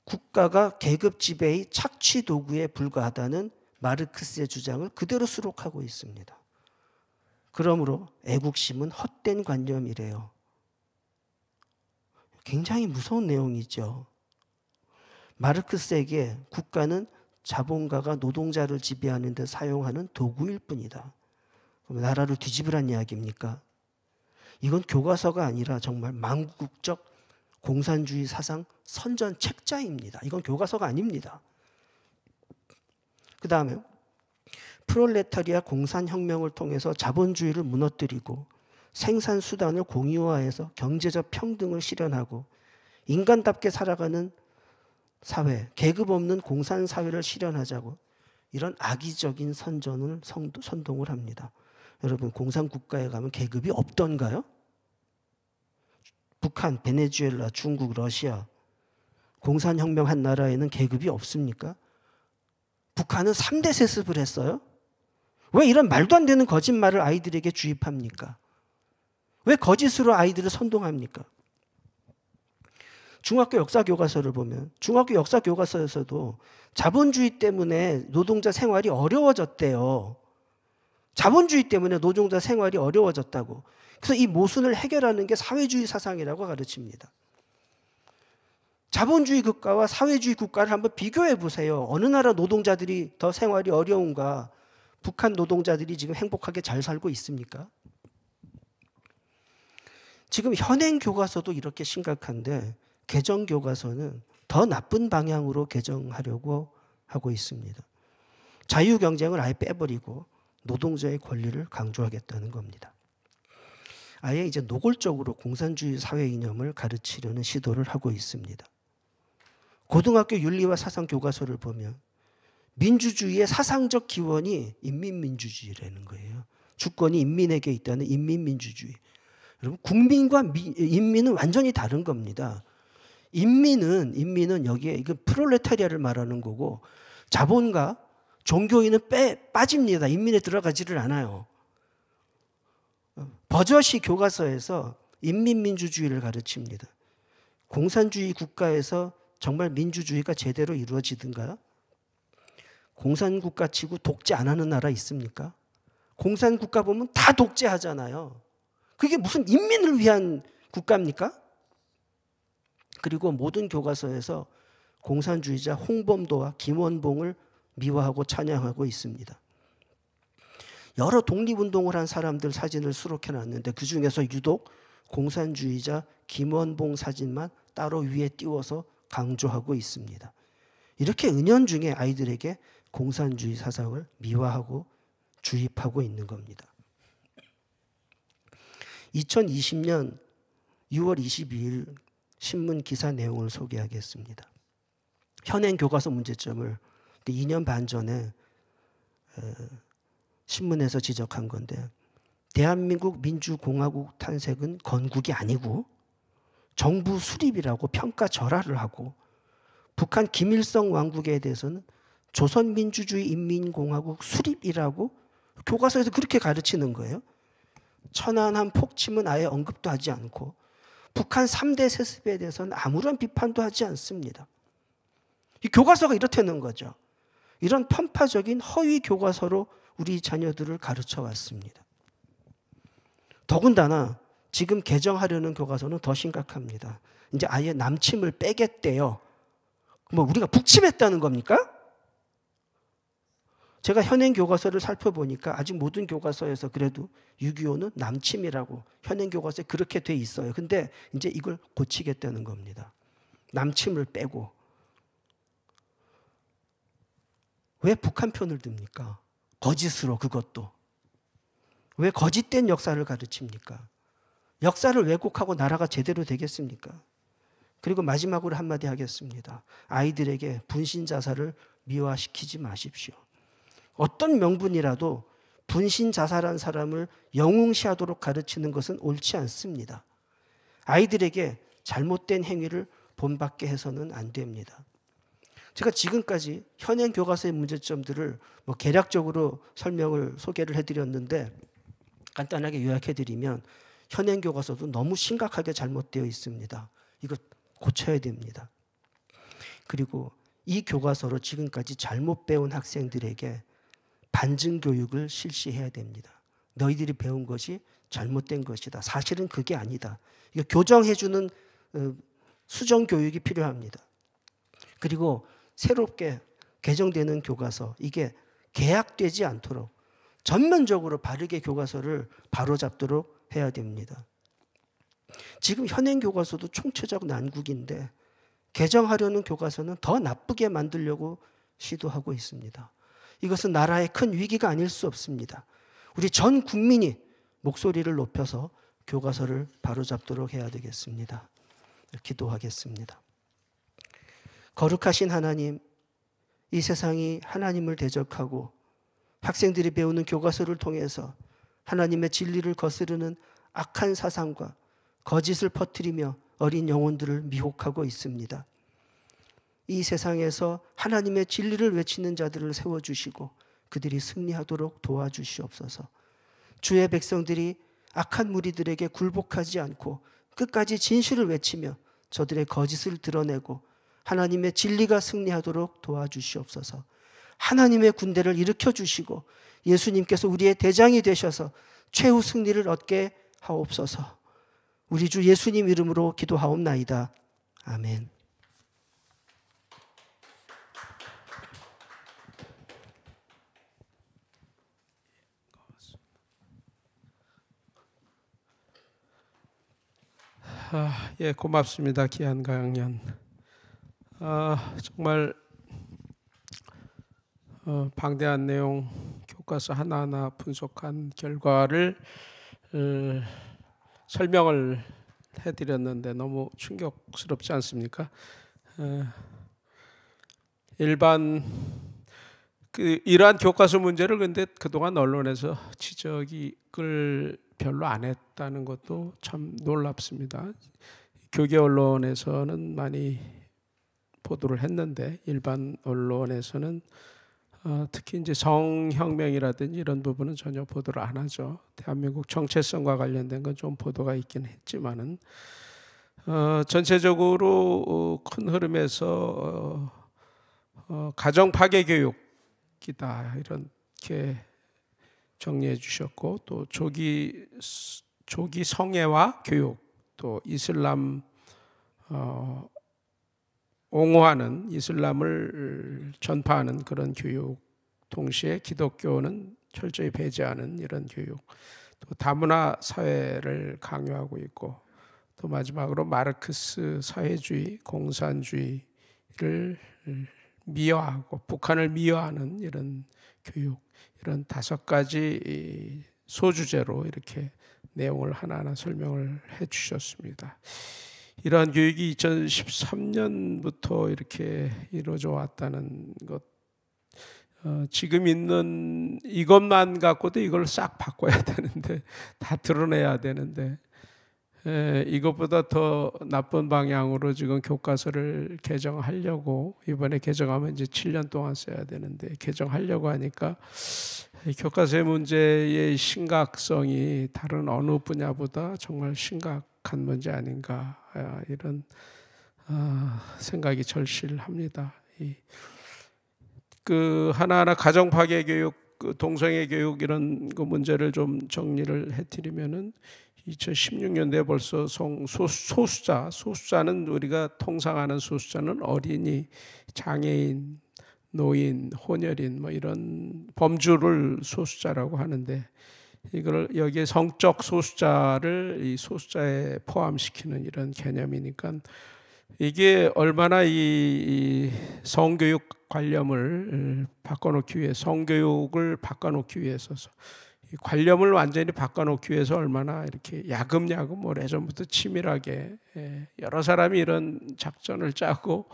국가가 계급 지배의 착취 도구에 불과하다는 마르크스의 주장을 그대로 수록하고 있습니다. 그러므로 애국심은 헛된 관념이래요. 굉장히 무서운 내용이죠. 마르크스에게 국가는 자본가가 노동자를 지배하는 데 사용하는 도구일 뿐이다. 그럼 나라를 뒤집으란 이야기입니까? 이건 교과서가 아니라 정말 망국적 공산주의 사상 선전 책자입니다. 이건 교과서가 아닙니다. 그 다음에 프롤레타리아 공산혁명을 통해서 자본주의를 무너뜨리고 생산수단을 공유화해서 경제적 평등을 실현하고 인간답게 살아가는 사회, 계급 없는 공산사회를 실현하자고 이런 악의적인 선전을 선동을 합니다. 여러분, 공산국가에 가면 계급이 없던가요? 북한, 베네수엘라, 중국, 러시아 공산혁명 한 나라에는 계급이 없습니까? 북한은 3대 세습을 했어요? 왜 이런 말도 안 되는 거짓말을 아이들에게 주입합니까? 왜 거짓으로 아이들을 선동합니까? 중학교 역사 교과서를 보면 중학교 역사 교과서에서도 자본주의 때문에 노동자 생활이 어려워졌대요. 자본주의 때문에 노동자 생활이 어려워졌다고. 그래서 이 모순을 해결하는 게 사회주의 사상이라고 가르칩니다. 자본주의 국가와 사회주의 국가를 한번 비교해 보세요. 어느 나라 노동자들이 더 생활이 어려운가? 북한 노동자들이 지금 행복하게 잘 살고 있습니까? 지금 현행 교과서도 이렇게 심각한데 개정 교과서는 더 나쁜 방향으로 개정하려고 하고 있습니다. 자유경쟁을 아예 빼버리고 노동자의 권리를 강조하겠다는 겁니다. 아예 이제 노골적으로 공산주의 사회 이념을 가르치려는 시도를 하고 있습니다. 고등학교 윤리와 사상 교과서를 보면 민주주의의 사상적 기원이 인민민주주의라는 거예요. 주권이 인민에게 있다는 인민민주주의. 여러분, 국민과 인민은 완전히 다른 겁니다. 인민은 여기에 이거 프롤레타리아를 말하는 거고 자본가, 종교인은 빠집니다. 인민에 들어가지를 않아요. 버젓이 교과서에서 인민민주주의를 가르칩니다. 공산주의 국가에서 정말 민주주의가 제대로 이루어지든가요? 공산국가 치고 독재 안 하는 나라 있습니까? 공산국가 보면 다 독재하잖아요. 그게 무슨 인민을 위한 국가입니까? 그리고 모든 교과서에서 공산주의자 홍범도와 김원봉을 미화하고 찬양하고 있습니다. 여러 독립운동을 한 사람들 사진을 수록해놨는데 그중에서 유독 공산주의자 김원봉 사진만 따로 위에 띄워서 강조하고 있습니다. 이렇게 은연중에 아이들에게 공산주의 사상을 미화하고 주입하고 있는 겁니다. 2020년 6월 22일 신문 기사 내용을 소개하겠습니다. 현행 교과서 문제점을 2년 반 전에 신문에서 지적한 건데 대한민국 민주공화국 탄생은 건국이 아니고 정부 수립이라고 평가절하를 하고 북한 김일성 왕국에 대해서는 조선민주주의 인민공화국 수립이라고 교과서에서 그렇게 가르치는 거예요. 천안함 폭침은 아예 언급도 하지 않고 북한 3대 세습에 대해서는 아무런 비판도 하지 않습니다. 이 교과서가 이렇다는 거죠. 이런 편파적인 허위 교과서로 우리 자녀들을 가르쳐 왔습니다. 더군다나 지금 개정하려는 교과서는 더 심각합니다. 이제 아예 남침을 빼겠대요. 뭐 우리가 북침했다는 겁니까? 제가 현행 교과서를 살펴보니까 아직 모든 교과서에서 그래도 6.25는 남침이라고 현행 교과서에 그렇게 돼 있어요. 근데 이제 이걸 고치겠다는 겁니다. 남침을 빼고. 왜 북한 편을 듭니까? 거짓으로 그것도. 왜 거짓된 역사를 가르칩니까? 역사를 왜곡하고 나라가 제대로 되겠습니까? 그리고 마지막으로 한마디 하겠습니다. 아이들에게 분신 자살을 미화시키지 마십시오. 어떤 명분이라도 분신 자살한 사람을 영웅시하도록 가르치는 것은 옳지 않습니다. 아이들에게 잘못된 행위를 본받게 해서는 안 됩니다. 제가 지금까지 현행 교과서의 문제점들을 개략적으로 소개를 해드렸는데 간단하게 요약해드리면 현행 교과서도 너무 심각하게 잘못되어 있습니다. 이거 고쳐야 됩니다. 그리고 이 교과서로 지금까지 잘못 배운 학생들에게 반증 교육을 실시해야 됩니다. 너희들이 배운 것이 잘못된 것이다. 사실은 그게 아니다. 이거 교정해주는 수정 교육이 필요합니다. 그리고 새롭게 개정되는 교과서, 이게 개약되지 않도록 전면적으로 바르게 교과서를 바로잡도록 해야 됩니다. 지금 현행 교과서도 총체적 난국인데 개정하려는 교과서는 더 나쁘게 만들려고 시도하고 있습니다. 이것은 나라의 큰 위기가 아닐 수 없습니다. 우리 전 국민이 목소리를 높여서 교과서를 바로잡도록 해야 되겠습니다. 기도하겠습니다. 거룩하신 하나님, 이 세상이 하나님을 대적하고 학생들이 배우는 교과서를 통해서 하나님의 진리를 거스르는 악한 사상과 거짓을 퍼뜨리며 어린 영혼들을 미혹하고 있습니다. 이 세상에서 하나님의 진리를 외치는 자들을 세워주시고 그들이 승리하도록 도와주시옵소서. 주의 백성들이 악한 무리들에게 굴복하지 않고 끝까지 진실을 외치며 저들의 거짓을 드러내고 하나님의 진리가 승리하도록 도와주시옵소서. 하나님의 군대를 일으켜 주시고 예수님께서 우리의 대장이 되셔서 최후 승리를 얻게 하옵소서. 우리 주 예수님 이름으로 기도하옵나이다. 아멘. 예, 고맙습니다. 귀한 강연. 정말 방대한 내용, 교과서 하나하나 분석한 결과를 설명을 해드렸는데 너무 충격스럽지 않습니까? 이러한 교과서 문제를 근데 그동안 언론에서 지적을 별로 안 했다는 것도 참 놀랍습니다. 교계 언론에서는 많이 보도를 했는데 일반 언론에서는 특히 이제 성혁명이라든지 이런 부분은 전혀 보도를 안 하죠. 대한민국 정체성과 관련된 건 좀 보도가 있긴 했지만은 전체적으로 큰 흐름에서 가정 파괴 교육이다 이렇게 정리해 주셨고, 또 조기 성애화 교육, 또 이슬람 옹호하는, 이슬람을 전파하는 그런 교육, 동시에 기독교는 철저히 배제하는 이런 교육, 또 다문화 사회를 강요하고 있고, 또 마지막으로 마르크스 사회주의, 공산주의를 미화하고 북한을 미화하는 이런 교육, 이런 5가지 소주제로 이렇게 내용을 하나하나 설명을 해 주셨습니다. 이러한 교육이 2013년부터 이렇게 이루어져 왔다는 것, 지금 있는 이것만 갖고도 이걸 싹 바꿔야 되는데, 다 드러내야 되는데, 이것보다 더 나쁜 방향으로 지금 교과서를 개정하려고, 이번에 개정하면 이제 7년 동안 써야 되는데 개정하려고 하니까 교과서의 문제의 심각성이 다른 어느 분야보다 정말 심각한 문제 아닌가, 이런 생각이 절실합니다. 그 하나하나 가정 파괴 교육, 그 동성애 교육 이런 그 문제를 좀 정리를 해드리면은 2016년도에 벌써 소수자는 우리가 통상 아는 소수자는 어린이, 장애인, 노인, 혼혈인 뭐 이런 범주를 소수자라고 하는데, 이걸 여기에 성적 소수자를 이 소수자에 포함시키는 이런 개념이니까 이게 얼마나 이 성교육 관념을 바꿔놓기 위해, 성교육을 바꿔놓기 위해서, 이 관념을 완전히 바꿔놓기 위해서 얼마나 이렇게 야금야금 오래전부터 치밀하게 여러 사람이 이런 작전을 짜고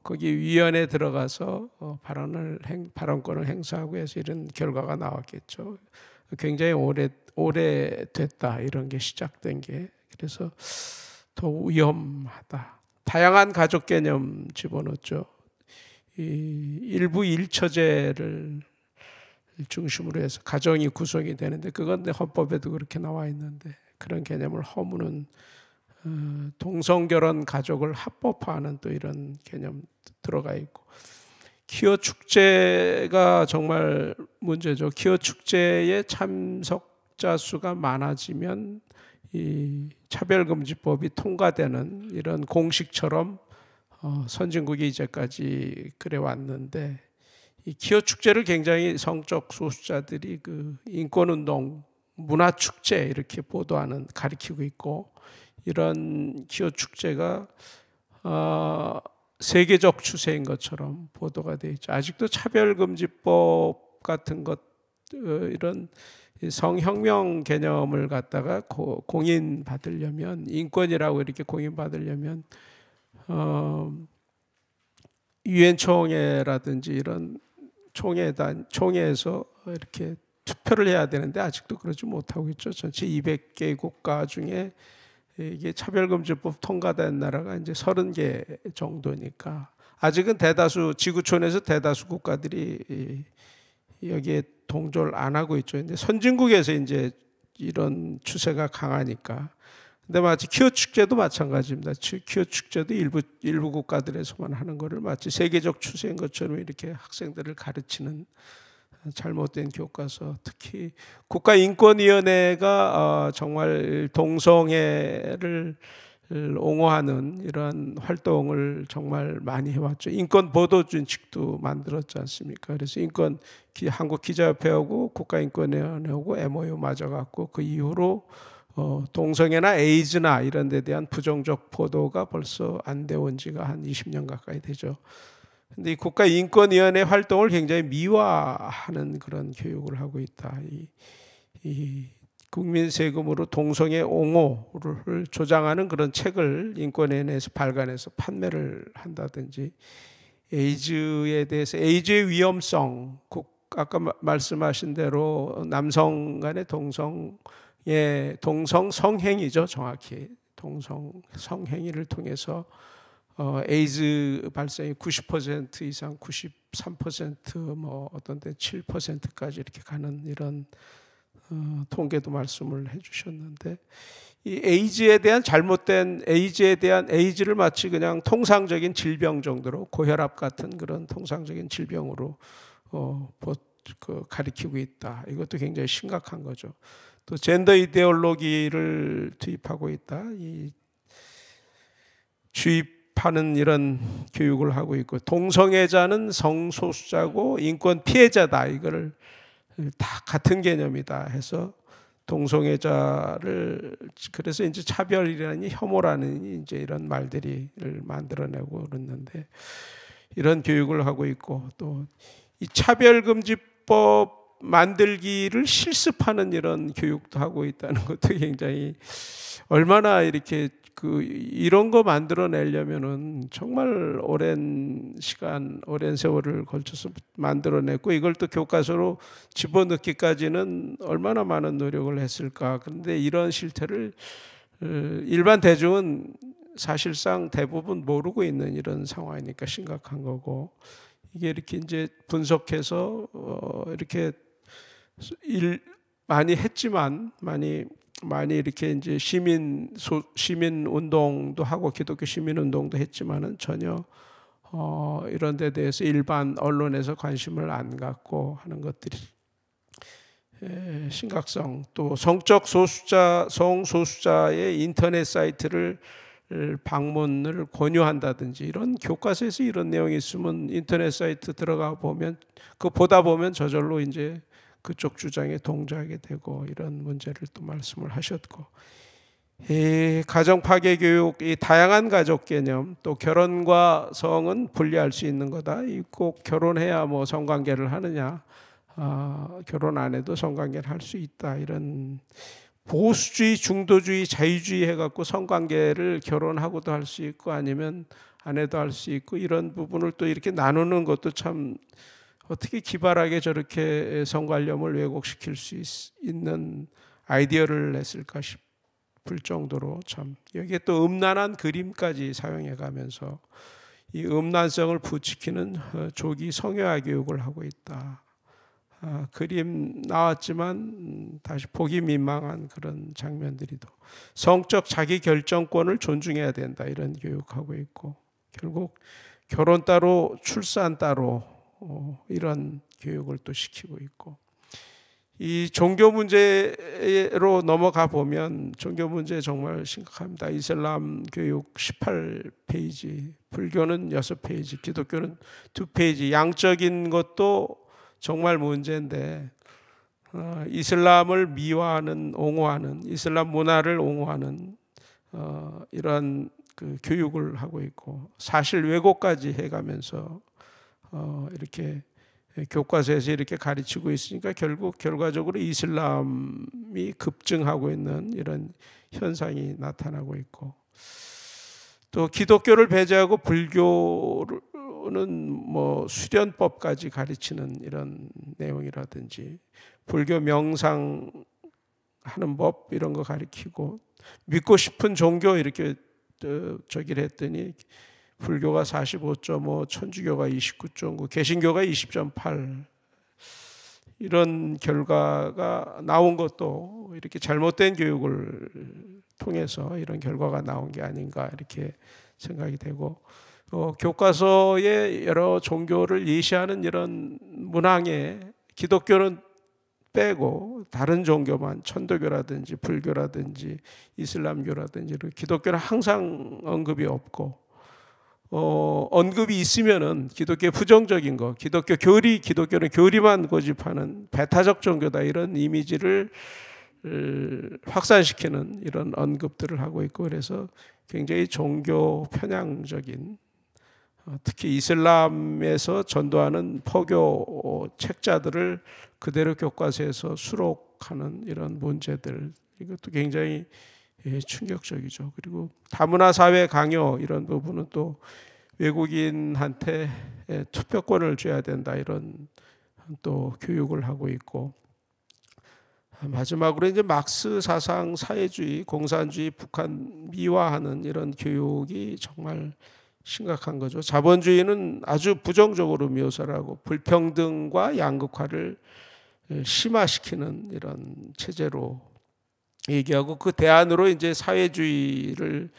거기 위원회에 들어가서 발언권을 행사하고 해서 이런 결과가 나왔겠죠. 굉장히 오래됐다, 이런 게 시작된 게. 그래서 더 위험하다. 다양한 가족 개념 집어넣었죠. 이 일부 일처제를 중심으로 해서 가정이 구성이 되는데, 그건 헌법에도 그렇게 나와 있는데, 그런 개념을 허무는 동성결혼 가족을 합법화하는 또 이런 개념 들어가 있고, 기호 축제가 정말 문제죠. 기호 축제에 참석자 수가 많아지면 이 차별금지법이 통과되는 이런 공식처럼 선진국이 이제까지 그래 왔는데, 이 기호 축제를 굉장히 성적 소수자들이 그 인권운동, 문화축제 이렇게 보도하는, 가리키고 있고, 이런 기호 축제가 세계적 추세인 것처럼 보도가 되어 있죠. 아직도 차별금지법 같은 것, 이런 성혁명 개념을 갖다가 공인받으려면, 인권이라고 이렇게 공인받으려면 유엔 총회라든지 이런 총회에서 이렇게 투표를 해야 되는데 아직도 그러지 못하고 있죠. 전체 200개 국가 중에 이게 차별금지법 통과된 나라가 이제 30개 정도니까 아직은 대다수, 지구촌에서 대다수 국가들이 여기에 동조를 안 하고 있죠. 이제 선진국에서 이제 이런 추세가 강하니까. 근데 마치 기호 축제도 마찬가지입니다. 기호 축제도 일부 국가들에서만 하는 거를 마치 세계적 추세인 것처럼 이렇게 학생들을 가르치는 잘못된 교과서, 특히 국가인권위원회가 정말 동성애를 옹호하는 이러한 활동을 정말 많이 해왔죠. 인권보도준칙도 만들었지 않습니까? 그래서 한국기자협회하고 국가인권위원회하고 MOU 맞아갖고 그 이후로 동성애나 에이즈나 이런 데 대한 부정적 보도가 벌써 안 되온 지가 한 20년 가까이 되죠. 근데 이 국가인권위원회 활동을 굉장히 미화하는 그런 교육을 하고 있다. 이 국민 세금으로 동성애 옹호를 조장하는 그런 책을 인권위원회에서 발간해서 판매를 한다든지, 에이즈에 대해서, 에이즈의 위험성, 아까 말씀하신 대로 남성 간의 동성 성행위죠. 정확히 동성 성행위를 통해서 에이즈 발생이 90% 이상, 93% 뭐 어떤 때 7%까지 이렇게 가는 이런 통계도 말씀을 해주셨는데, 이 에이즈에 대한 에이즈를 마치 그냥 통상적인 질병 정도로, 고혈압 같은 그런 통상적인 질병으로 가리키고 있다. 이것도 굉장히 심각한 거죠. 또 젠더 이데올로기를 투입하고 있다. 주입하는 이런 교육을 하고 있고, 동성애자는 성소수자고 인권 피해자다. 이거를 다 같은 개념이다 해서 동성애자를, 그래서 이제 차별이라니 혐오라는 이제 이런 말들을 만들어내고 그러는데, 이런 교육을 하고 있고, 또 이 차별금지법 만들기를 실습하는 이런 교육도 하고 있다는 것도 굉장히, 얼마나 이렇게 이런 거 만들어내려면은 정말 오랜 시간, 오랜 세월을 걸쳐서 만들어냈고, 이걸 또 교과서로 집어넣기까지는 얼마나 많은 노력을 했을까. 그런데 이런 실태를 일반 대중은 사실상 대부분 모르고 있는 이런 상황이니까 심각한 거고, 이게 이렇게 이제 분석해서 이렇게 많이 했지만 많이 이렇게 이제 시민 운동도 하고 기독교 시민 운동도 했지만은 전혀 이런 데 대해서 일반 언론에서 관심을 안 갖고 하는 것들이 심각성, 또 성소수자의 인터넷 사이트를 방문을 권유한다든지 이런 교과서에서 이런 내용이 있으면 인터넷 사이트 들어가 보면 그 보다 보면 저절로 이제 그쪽 주장에 동조하게 되고 이런 문제를 또 말씀을 하셨고, 이 가정 파괴 교육, 이 다양한 가족 개념, 또 결혼과 성은 분리할 수 있는 거다. 꼭 결혼해야 뭐 성관계를 하느냐, 결혼 안 해도 성관계를 할 수 있다. 이런 보수주의, 중도주의, 자유주의 해갖고 성관계를 결혼하고도 할 수 있고 아니면 안 해도 할 수 있고 이런 부분을 또 이렇게 나누는 것도 참 어떻게 기발하게 저렇게 성관념을 왜곡시킬 수 있는 아이디어를 냈을까 싶을 정도로 참 여기에 또 음란한 그림까지 사용해 가면서 이 음란성을 부추기는 조기 성애화 교육을 하고 있다. 그림 나왔지만 다시 보기 민망한 그런 장면들이도 성적 자기 결정권을 존중해야 된다 이런 교육하고 있고, 결국 결혼 따로 출산 따로 이런 교육을 또 시키고 있고, 이 종교 문제로 넘어가 보면 종교 문제 정말 심각합니다. 이슬람 교육 18페이지, 불교는 6페이지, 기독교는 2페이지, 양적인 것도 정말 문제인데 이슬람을 미화하는, 옹호하는, 이슬람 문화를 옹호하는 이러한 그 교육을 하고 있고, 사실 왜곡까지 해가면서 이렇게 교과서에서 이렇게 가르치고 있으니까 결국 결과적으로 이슬람이 급증하고 있는 이런 현상이 나타나고 있고, 또 기독교를 배제하고 불교는 뭐 수련법까지 가르치는 이런 내용이라든지 불교 명상하는 법 이런 거 가르치고, 믿고 싶은 종교 이렇게 저기를 했더니 불교가 45.5, 천주교가 29.9, 개신교가 20.8 이런 결과가 나온 것도 이렇게 잘못된 교육을 통해서 이런 결과가 나온 게 아닌가 이렇게 생각이 되고, 교과서에 여러 종교를 예시하는 이런 문항에 기독교는 빼고 다른 종교만, 천도교라든지 불교라든지 이슬람교라든지 기독교는 항상 언급이 없고, 언급이 있으면은 기독교의 부정적인 거, 기독교는 교리만 고집하는 배타적 종교다 이런 이미지를 확산시키는 이런 언급들을 하고 있고, 그래서 굉장히 종교 편향적인, 특히 이슬람에서 전도하는 포교 책자들을 그대로 교과서에서 수록하는 이런 문제들, 이것도 굉장히 충격적이죠. 그리고 다문화 사회 강요 이런 부분은 또 외국인한테 투표권을 줘야 된다 이런 또 교육을 하고 있고, 마지막으로 이제 막스 사상, 사회주의, 공산주의, 북한 미화하는 이런 교육이 정말 심각한 거죠. 자본주의는 아주 부정적으로 묘사를 하고 불평등과 양극화를 심화시키는 이런 체제로 얘기하고, 그 대안으로 이제 사회주의를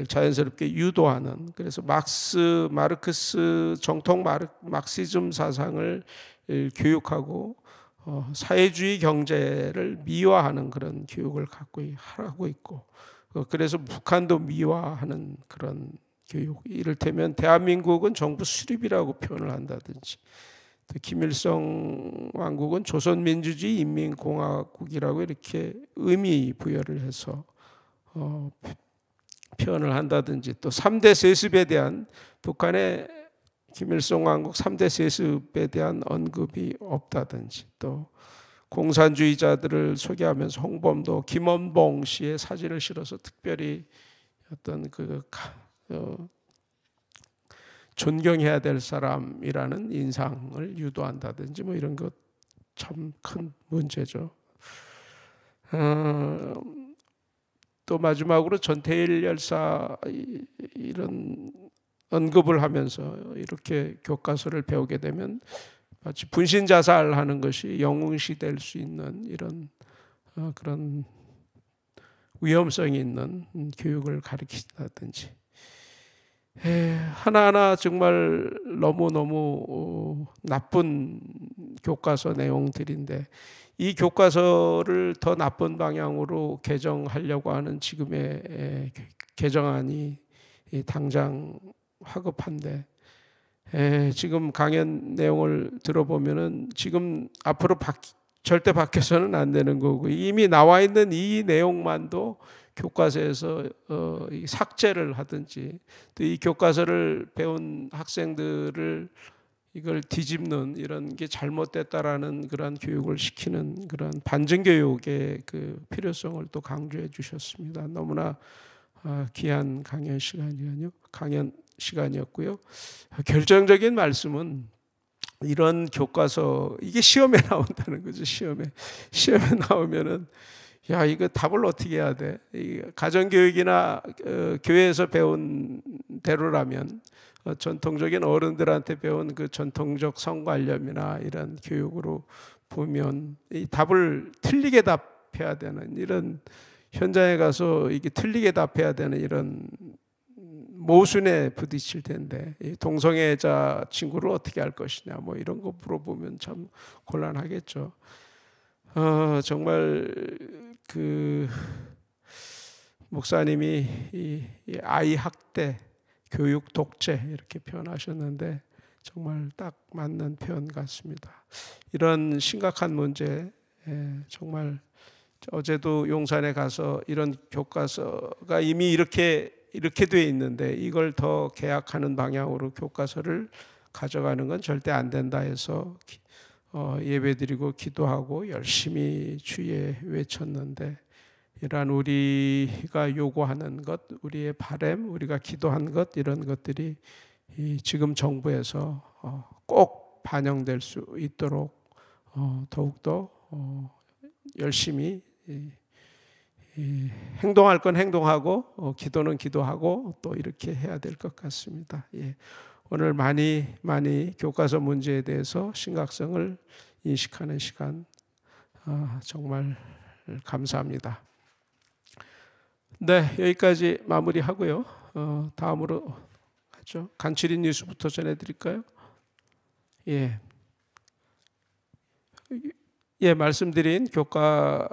자연스럽게 유도하는, 그래서 마르크스 정통 막시즘 사상을 교육하고 사회주의 경제를 미화하는 그런 교육을 하고 있고, 그래서 북한도 미화하는 그런 교육, 이를테면 대한민국은 정부 수립이라고 표현을 한다든지, 김일성 왕국은 조선민주주의 인민공화국이라고 이렇게 의미 부여를 해서 표현을 한다든지, 또 3대 세습에 대한, 북한의 김일성 왕국 3대 세습에 대한 언급이 없다든지, 또 공산주의자들을 소개하면서 홍범도, 김원봉 씨의 사진을 실어서 특별히 어떤 존경해야 될 사람이라는 인상을 유도한다든지 뭐 이런 것 참 큰 문제죠. 또 마지막으로 전태일 열사 이런 언급을 하면서 이렇게 교과서를 배우게 되면 마치 분신자살하는 것이 영웅시 될 수 있는 이런 그런 위험성이 있는 교육을 가르친다든지 하나하나 정말 너무너무 나쁜 교과서 내용들인데 이 교과서를 더 나쁜 방향으로 개정하려고 하는 지금의 개정안이 당장 화급한데 지금 강연 내용을 들어보면은 지금 앞으로 절대 바뀌어서는 안 되는 거고 이미 나와 있는 이 내용만도 교과서에서 삭제를 하든지 또 이 교과서를 배운 학생들을 이걸 뒤집는 이런 게 잘못됐다라는 그런 교육을 시키는 그런 반증 교육의 그 필요성을 또 강조해 주셨습니다. 너무나 귀한 강연 시간이었고요. 결정적인 말씀은 이런 교과서 이게 시험에 나온다는 거죠. 시험에 나오면은 야 이거 답을 어떻게 해야 돼? 가정교육이나 교회에서 배운 대로라면 전통적인 어른들한테 배운 그 전통적 성관념이나 이런 교육으로 보면 이 답을 틀리게 답해야 되는 이런 현장에 가서 이게 틀리게 답해야 되는 이런 모순에 부딪힐 텐데 동성애자 친구를 어떻게 할 것이냐 뭐 이런 거 물어보면 참 곤란하겠죠. 정말 그 목사님이 이 아이 학대, 교육 독재 이렇게 표현하셨는데 정말 딱 맞는 표현 같습니다. 이런 심각한 문제 정말 어제도 용산에 가서 이런 교과서가 이미 이렇게 돼 있는데 이걸 더 개혁하는 방향으로 교과서를 가져가는 건 절대 안 된다 해서 예배드리고 기도하고 열심히 주에 외쳤는데 이러한 우리가 요구하는 것, 우리의 바람, 우리가 기도한 것 이런 것들이 지금 정부에서 꼭 반영될 수 있도록 더욱더 열심히 행동할 건 행동하고 기도는 기도하고 또 이렇게 해야 될 것 같습니다. 오늘 많이 교과서 문제에 대해서 심각성을 인식하는 시간 정말 감사합니다. 네, 여기까지 마무리하고요. 다음으로 가죠. 간추린 뉴스부터 전해드릴까요? 말씀드린 교과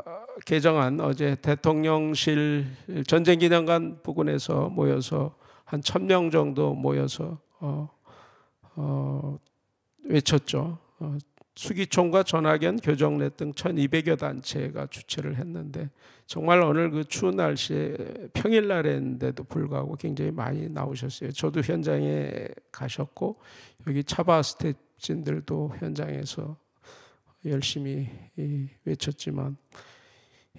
개정안 어제 대통령실 전쟁기념관 부근에서 모여서 한 1000명 정도 모여서 외쳤죠. 수기총과 전학연, 교정넷 등 1200여 단체가 주최를 했는데 정말 오늘 그 추운 날씨에 평일날인데도 불구하고 굉장히 많이 나오셨어요. 저도 현장에 가셨고 여기 차바 스태프진들도 현장에서 열심히 외쳤지만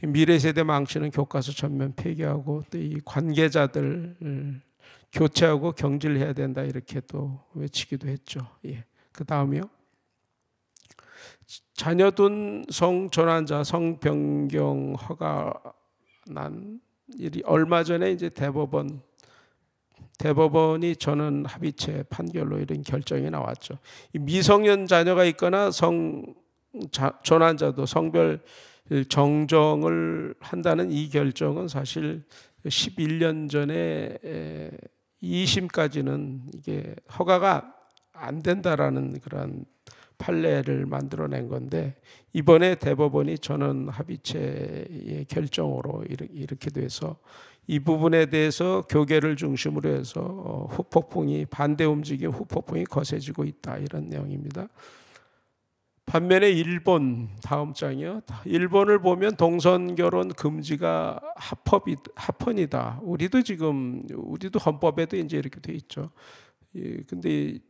미래 세대 망치는 교과서 전면 폐기하고 또 이 관계자들 교체하고 경질해야 된다 이렇게 또 외치기도 했죠. 그 다음이요. 자녀둔 성전환자 성변경 허가 난 일이 얼마 전에 이제 대법원이 전원 합의체 판결로 이런 결정이 나왔죠. 이 미성년 자녀가 있거나 전환자도 성별 정정을 한다는 이 결정은 사실 11년 전에 2심까지는 이게 허가가 안 된다라는 그런 판례를 만들어낸 건데 이번에 대법원이 전원 합의체의 결정으로 이렇게 돼서 이 부분에 대해서 교계를 중심으로 해서 반대 움직임 후폭풍이 거세지고 있다 이런 내용입니다. 반면에 일본 다음 장이요. 일본을 보면 동성결혼 금지가 합헌이다. 우리도 헌법에도 이제 이렇게 돼 있죠. 근데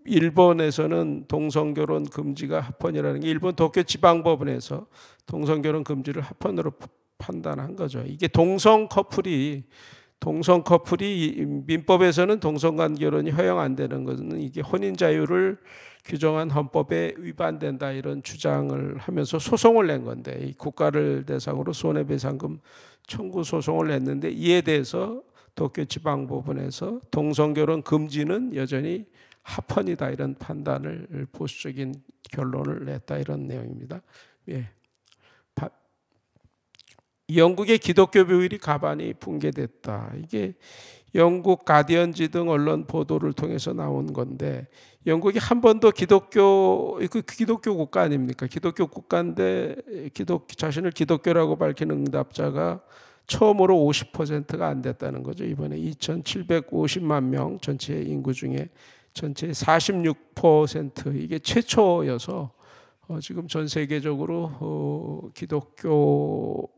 일본에서는 동성결혼 금지가 합헌이라는 게 일본 도쿄 지방법원에서 동성결혼 금지를 합헌으로 판단한 거죠. 이게 동성 커플이 민법에서는 동성간 결혼이 허용 안 되는 것은 이게 혼인 자유를 규정한 헌법에 위반된다 이런 주장을 하면서 소송을 낸 건데, 이 국가를 대상으로 손해배상금 청구 소송을 냈는데, 이에 대해서 도쿄지방법원에서 동성결혼 금지는 여전히 합헌이다 이런 판단을, 보수적인 결론을 냈다 이런 내용입니다. 예. 영국의 기독교 교율이 가반이 붕괴됐다. 이게 영국 가디언지 등 언론 보도를 통해서 나온 건데, 영국이 한 번도 기독교 국가 아닙니까? 기독교 국가인데 자신을 기독교라고 밝히는 응답자가 처음으로 50%가 안 됐다는 거죠. 이번에 2,750만 명 전체 인구 중에 전체의 46%, 이게 최초여서 지금 전 세계적으로 기독교인들이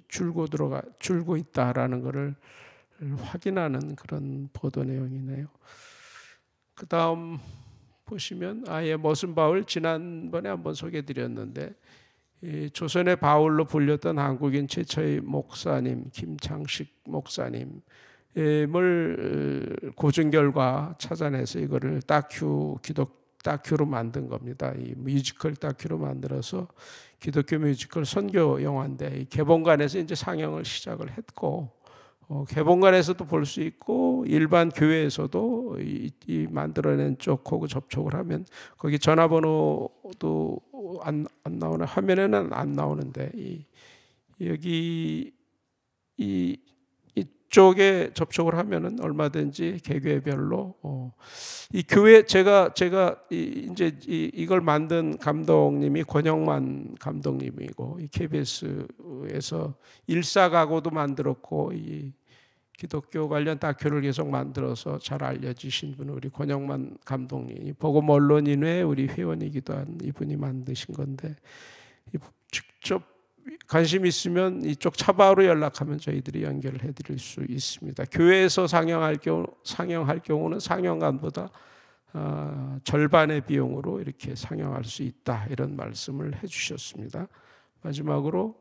줄고 있다라는 것을 확인하는 그런 보도 내용이네요. 그 다음 보시면 머슴 바울, 지난번에 한번 소개해드렸는데, 조선의 바울로 불렸던 한국인 최초의 목사님 김창식 목사님을 고증 결과 찾아내서 이거를 다큐로 만든 겁니다. 이 뮤지컬 다큐로 만들어서 기독교 뮤지컬 선교 영화인데, 개봉관에서 이제 상영을 시작을 했고, 개봉관에서도 볼 수 있고 일반 교회에서도 이 만들어낸 쪽하고 접촉을 하면 거기 전화번호도 안 나오는, 화면에는 안 나오는데 여기 이쪽에 접촉을 하면은 얼마든지 개교회별로 이 교회 제가 이제 이걸 만든 감독님이 권영만 감독님이고, 이 KBS에서 일사가고도 만들었고, 이 기독교 관련 다큐를 계속 만들어서 잘 알려지신 분, 우리 권영만 감독님, 복음 언론인회 우리 회원이기도 한 이분이 만드신 건데, 직접 관심 있으면 이쪽 차바로 연락하면 저희들이 연결을 해드릴 수 있습니다. 교회에서 상영할 경우는 상영관보다 절반의 비용으로 이렇게 상영할 수 있다 이런 말씀을 해주셨습니다. 마지막으로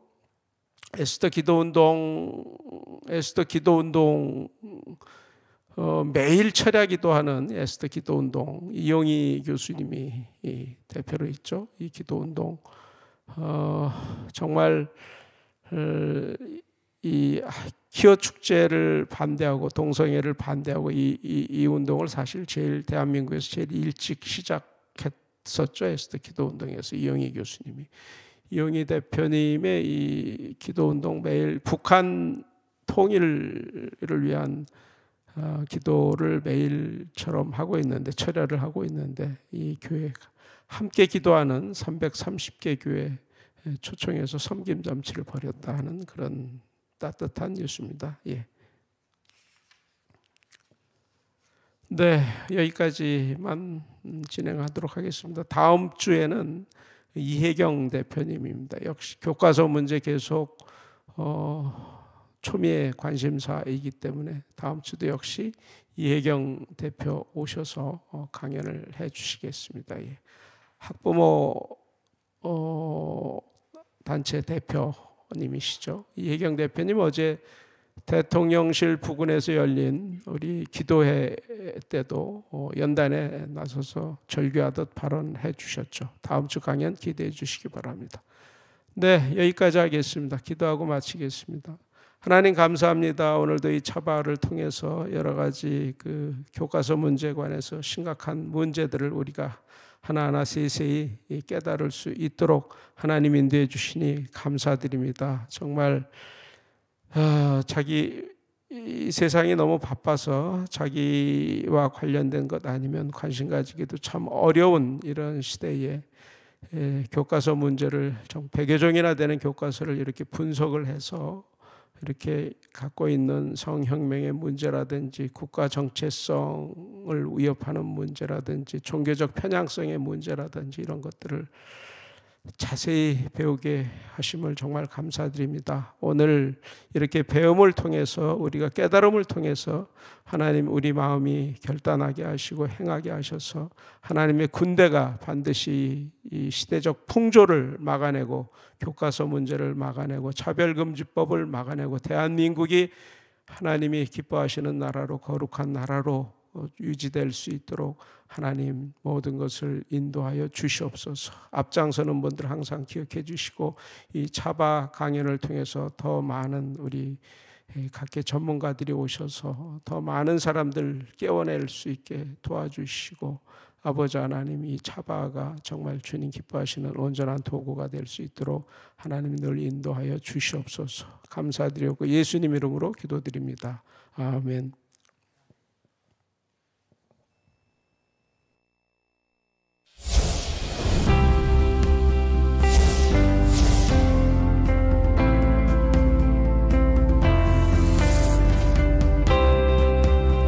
에스더 기도운동 매일 철야 기도하는 에스더 기도운동, 이용희 교수님이 대표로 있죠. 이 기도운동 정말 이 기어 축제를 반대하고 동성애를 반대하고 이 운동을 사실 대한민국에서 제일 일찍 시작했었죠. 에스더 기도운동에서 이용희 교수님이. 이용희 대표님의 이 기도운동, 매일 북한 통일을 위한 기도를 매일처럼 하고 있는데, 철야를 하고 있는데, 이 교회 함께 기도하는 330개 교회 초청해서 섬김 잔치를 벌였다 하는 그런 따뜻한 뉴스입니다. 예. 네, 여기까지만 진행하도록 하겠습니다. 다음 주에는 이혜경 대표님입니다. 역시 교과서 문제 계속 초미의 관심사이기 때문에 다음 주도 역시 이혜경 대표 오셔서 강연을 해주시겠습니다. 예. 학부모 단체 대표님이시죠. 이혜경 대표님 어제 대통령실 부근에서 열린 우리 기도회 때도 연단에 나서서 절규하듯 발언해 주셨죠. 다음 주 강연 기대해 주시기 바랍니다. 네, 여기까지 하겠습니다. 기도하고 마치겠습니다. 하나님 감사합니다. 오늘도 이 차바를 통해서 여러 가지 그 교과서 문제에 관해서 심각한 문제들을 우리가 하나하나 세세히 깨달을 수 있도록 하나님 인도해 주시니 감사드립니다. 정말 이 세상이 너무 바빠서 자기와 관련된 것 아니면 관심 가지기도 참 어려운 이런 시대에 교과서 문제를 100여 종이나 되는 교과서를 이렇게 분석을 해서 이렇게 갖고 있는 성혁명의 문제라든지 국가 정체성을 위협하는 문제라든지 종교적 편향성의 문제라든지 이런 것들을 자세히 배우게 하심을 정말 감사드립니다. 오늘 이렇게 배움을 통해서 우리가 깨달음을 통해서 하나님 우리 마음이 결단하게 하시고 행하게 하셔서 하나님의 군대가 반드시 이 시대적 풍조를 막아내고 교과서 문제를 막아내고 차별금지법을 막아내고 대한민국이 하나님이 기뻐하시는 나라로 거룩한 나라로 유지될 수 있도록 하나님 모든 것을 인도하여 주시옵소서. 앞장서는 분들 항상 기억해 주시고 이 차바 강연을 통해서 더 많은 우리 각계 전문가들이 오셔서 더 많은 사람들 깨워낼 수 있게 도와주시고 아버지 하나님 이 차바가 정말 주님 기뻐하시는 온전한 도구가 될 수 있도록 하나님 늘 인도하여 주시옵소서. 감사드리고 예수님 이름으로 기도드립니다. 아멘.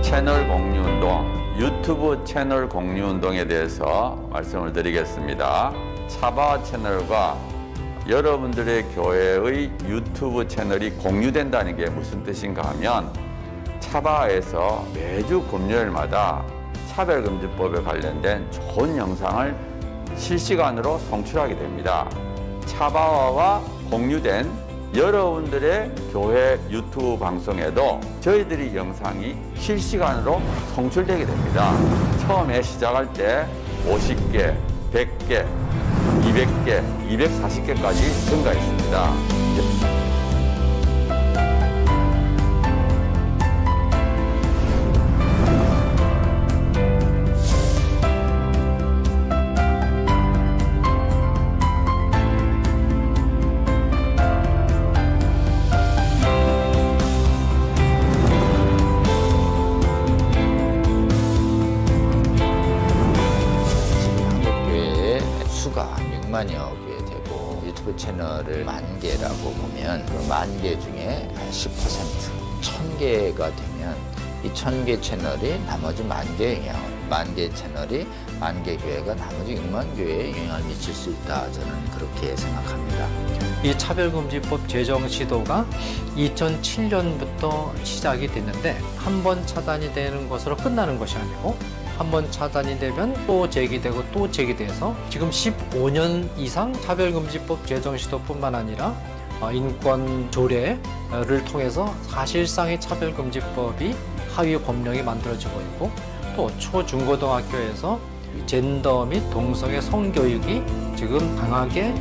채널 공유운동, 유튜브 채널 공유운동에 대해서 말씀을 드리겠습니다. 차바 채널과 여러분들의 교회의 유튜브 채널이 공유된다는 게 무슨 뜻인가 하면 차바에서 매주 금요일마다 차별금지법에 관련된 좋은 영상을 실시간으로 송출하게 됩니다. 차바와와 공유된 여러분들의 교회 유튜브 방송에도 저희들이 영상이 실시간으로 송출되게 됩니다. 처음에 시작할 때 50개, 100개, 200개, 240개까지 증가했습니다. 채널을 10,000개라고 보면 그 10,000개 중에 한 10%, 1,000개가 되면 이 1,000개 채널이 나머지 10,000개에 영향을, 10,000개 채널이 10,000개 교회가 나머지 6만 교회에 영향을 미칠 수 있다. 저는 그렇게 생각합니다. 이 차별금지법 제정 시도가 2007년부터 시작이 됐는데 한 번 차단이 되는 것으로 끝나는 것이 아니고 한 번 차단이 되면 또 제기되고 또 제기돼서 지금 15년 이상 차별금지법 제정 시도뿐만 아니라 인권 조례를 통해서 사실상의 차별금지법이 하위 법령이 만들어지고 있고 또 초중고등학교에서 젠더 및 동성애 성교육이 지금 강하게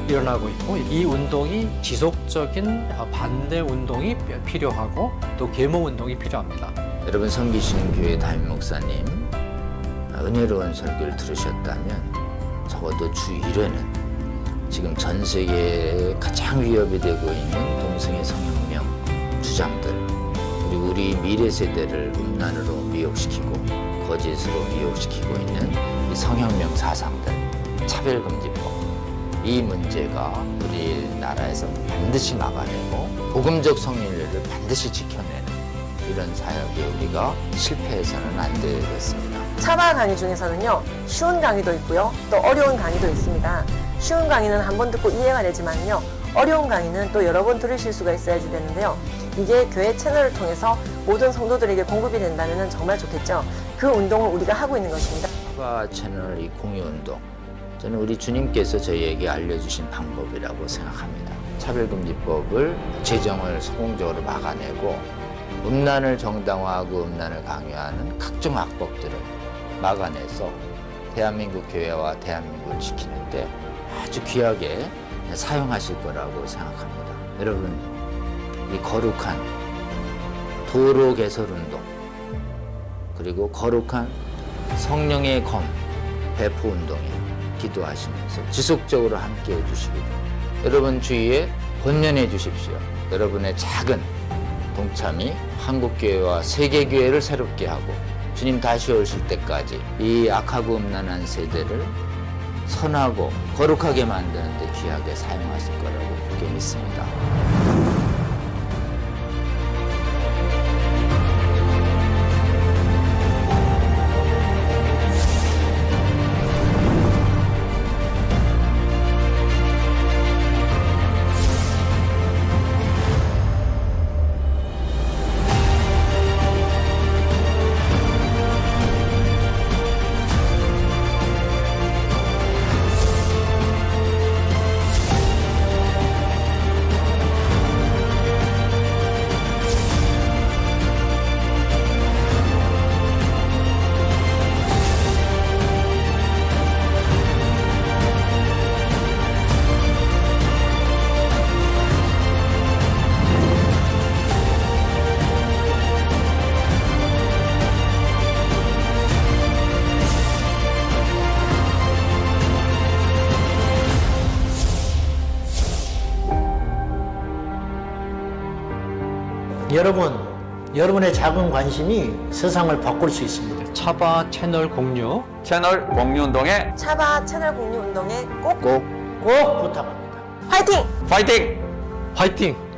일어나고 있고 이 운동이 지속적인 반대 운동이 필요하고 또 계몽 운동이 필요합니다. 여러분 섬기시는 교회 담임 목사님 은혜로운 설교를 들으셨다면 적어도 주 1회는 지금 전 세계에 가장 위협이 되고 있는 동성애 성혁명 주장들 그리고 우리 미래 세대를 음란으로 미혹시키고 거짓으로 미혹시키고 있는 이 성혁명 사상들 차별금지법 이 문제가 우리나라에서 반드시 막아내고 복음적 성인례를 반드시 지켜내는 이런 사역에 우리가 실패해서는 안 되겠습니다. 차바 강의 중에서는요, 쉬운 강의도 있고요, 또 어려운 강의도 있습니다. 쉬운 강의는 한 번 듣고 이해가 되지만요, 어려운 강의는 또 여러 번 들으실 수가 있어야지 되는데요. 이게 교회 채널을 통해서 모든 성도들에게 공급이 된다면 정말 좋겠죠. 그 운동을 우리가 하고 있는 것입니다. 차바 채널 이 공유 운동, 저는 우리 주님께서 저희에게 알려주신 방법이라고 생각합니다. 차별금지법을 제정을 성공적으로 막아내고 음란을 정당화하고 음란을 강요하는 각종 악법들을 막아내서 대한민국 교회와 대한민국을 지키는데 아주 귀하게 사용하실 거라고 생각합니다. 여러분, 이 거룩한 도로 개설운동 그리고 거룩한 성령의 검 배포 운동에 기도하시면서 지속적으로 함께해 주시기를 여러분 주위에 권면해 주십시오. 여러분의 작은 동참이 한국교회와 세계교회를 새롭게 하고 주님 다시 오실 때까지 이 악하고 음란한 세대를 선하고 거룩하게 만드는 데 귀하게 사용하실 거라고 그렇게 믿습니다. 여러분의 작은 관심이 세상을 바꿀 수 있습니다. 차바 채널 공유 채널 공유 운동에 차바 채널 공유 운동에 꼭 꼭 부탁합니다. 파이팅! 파이팅! 화이팅!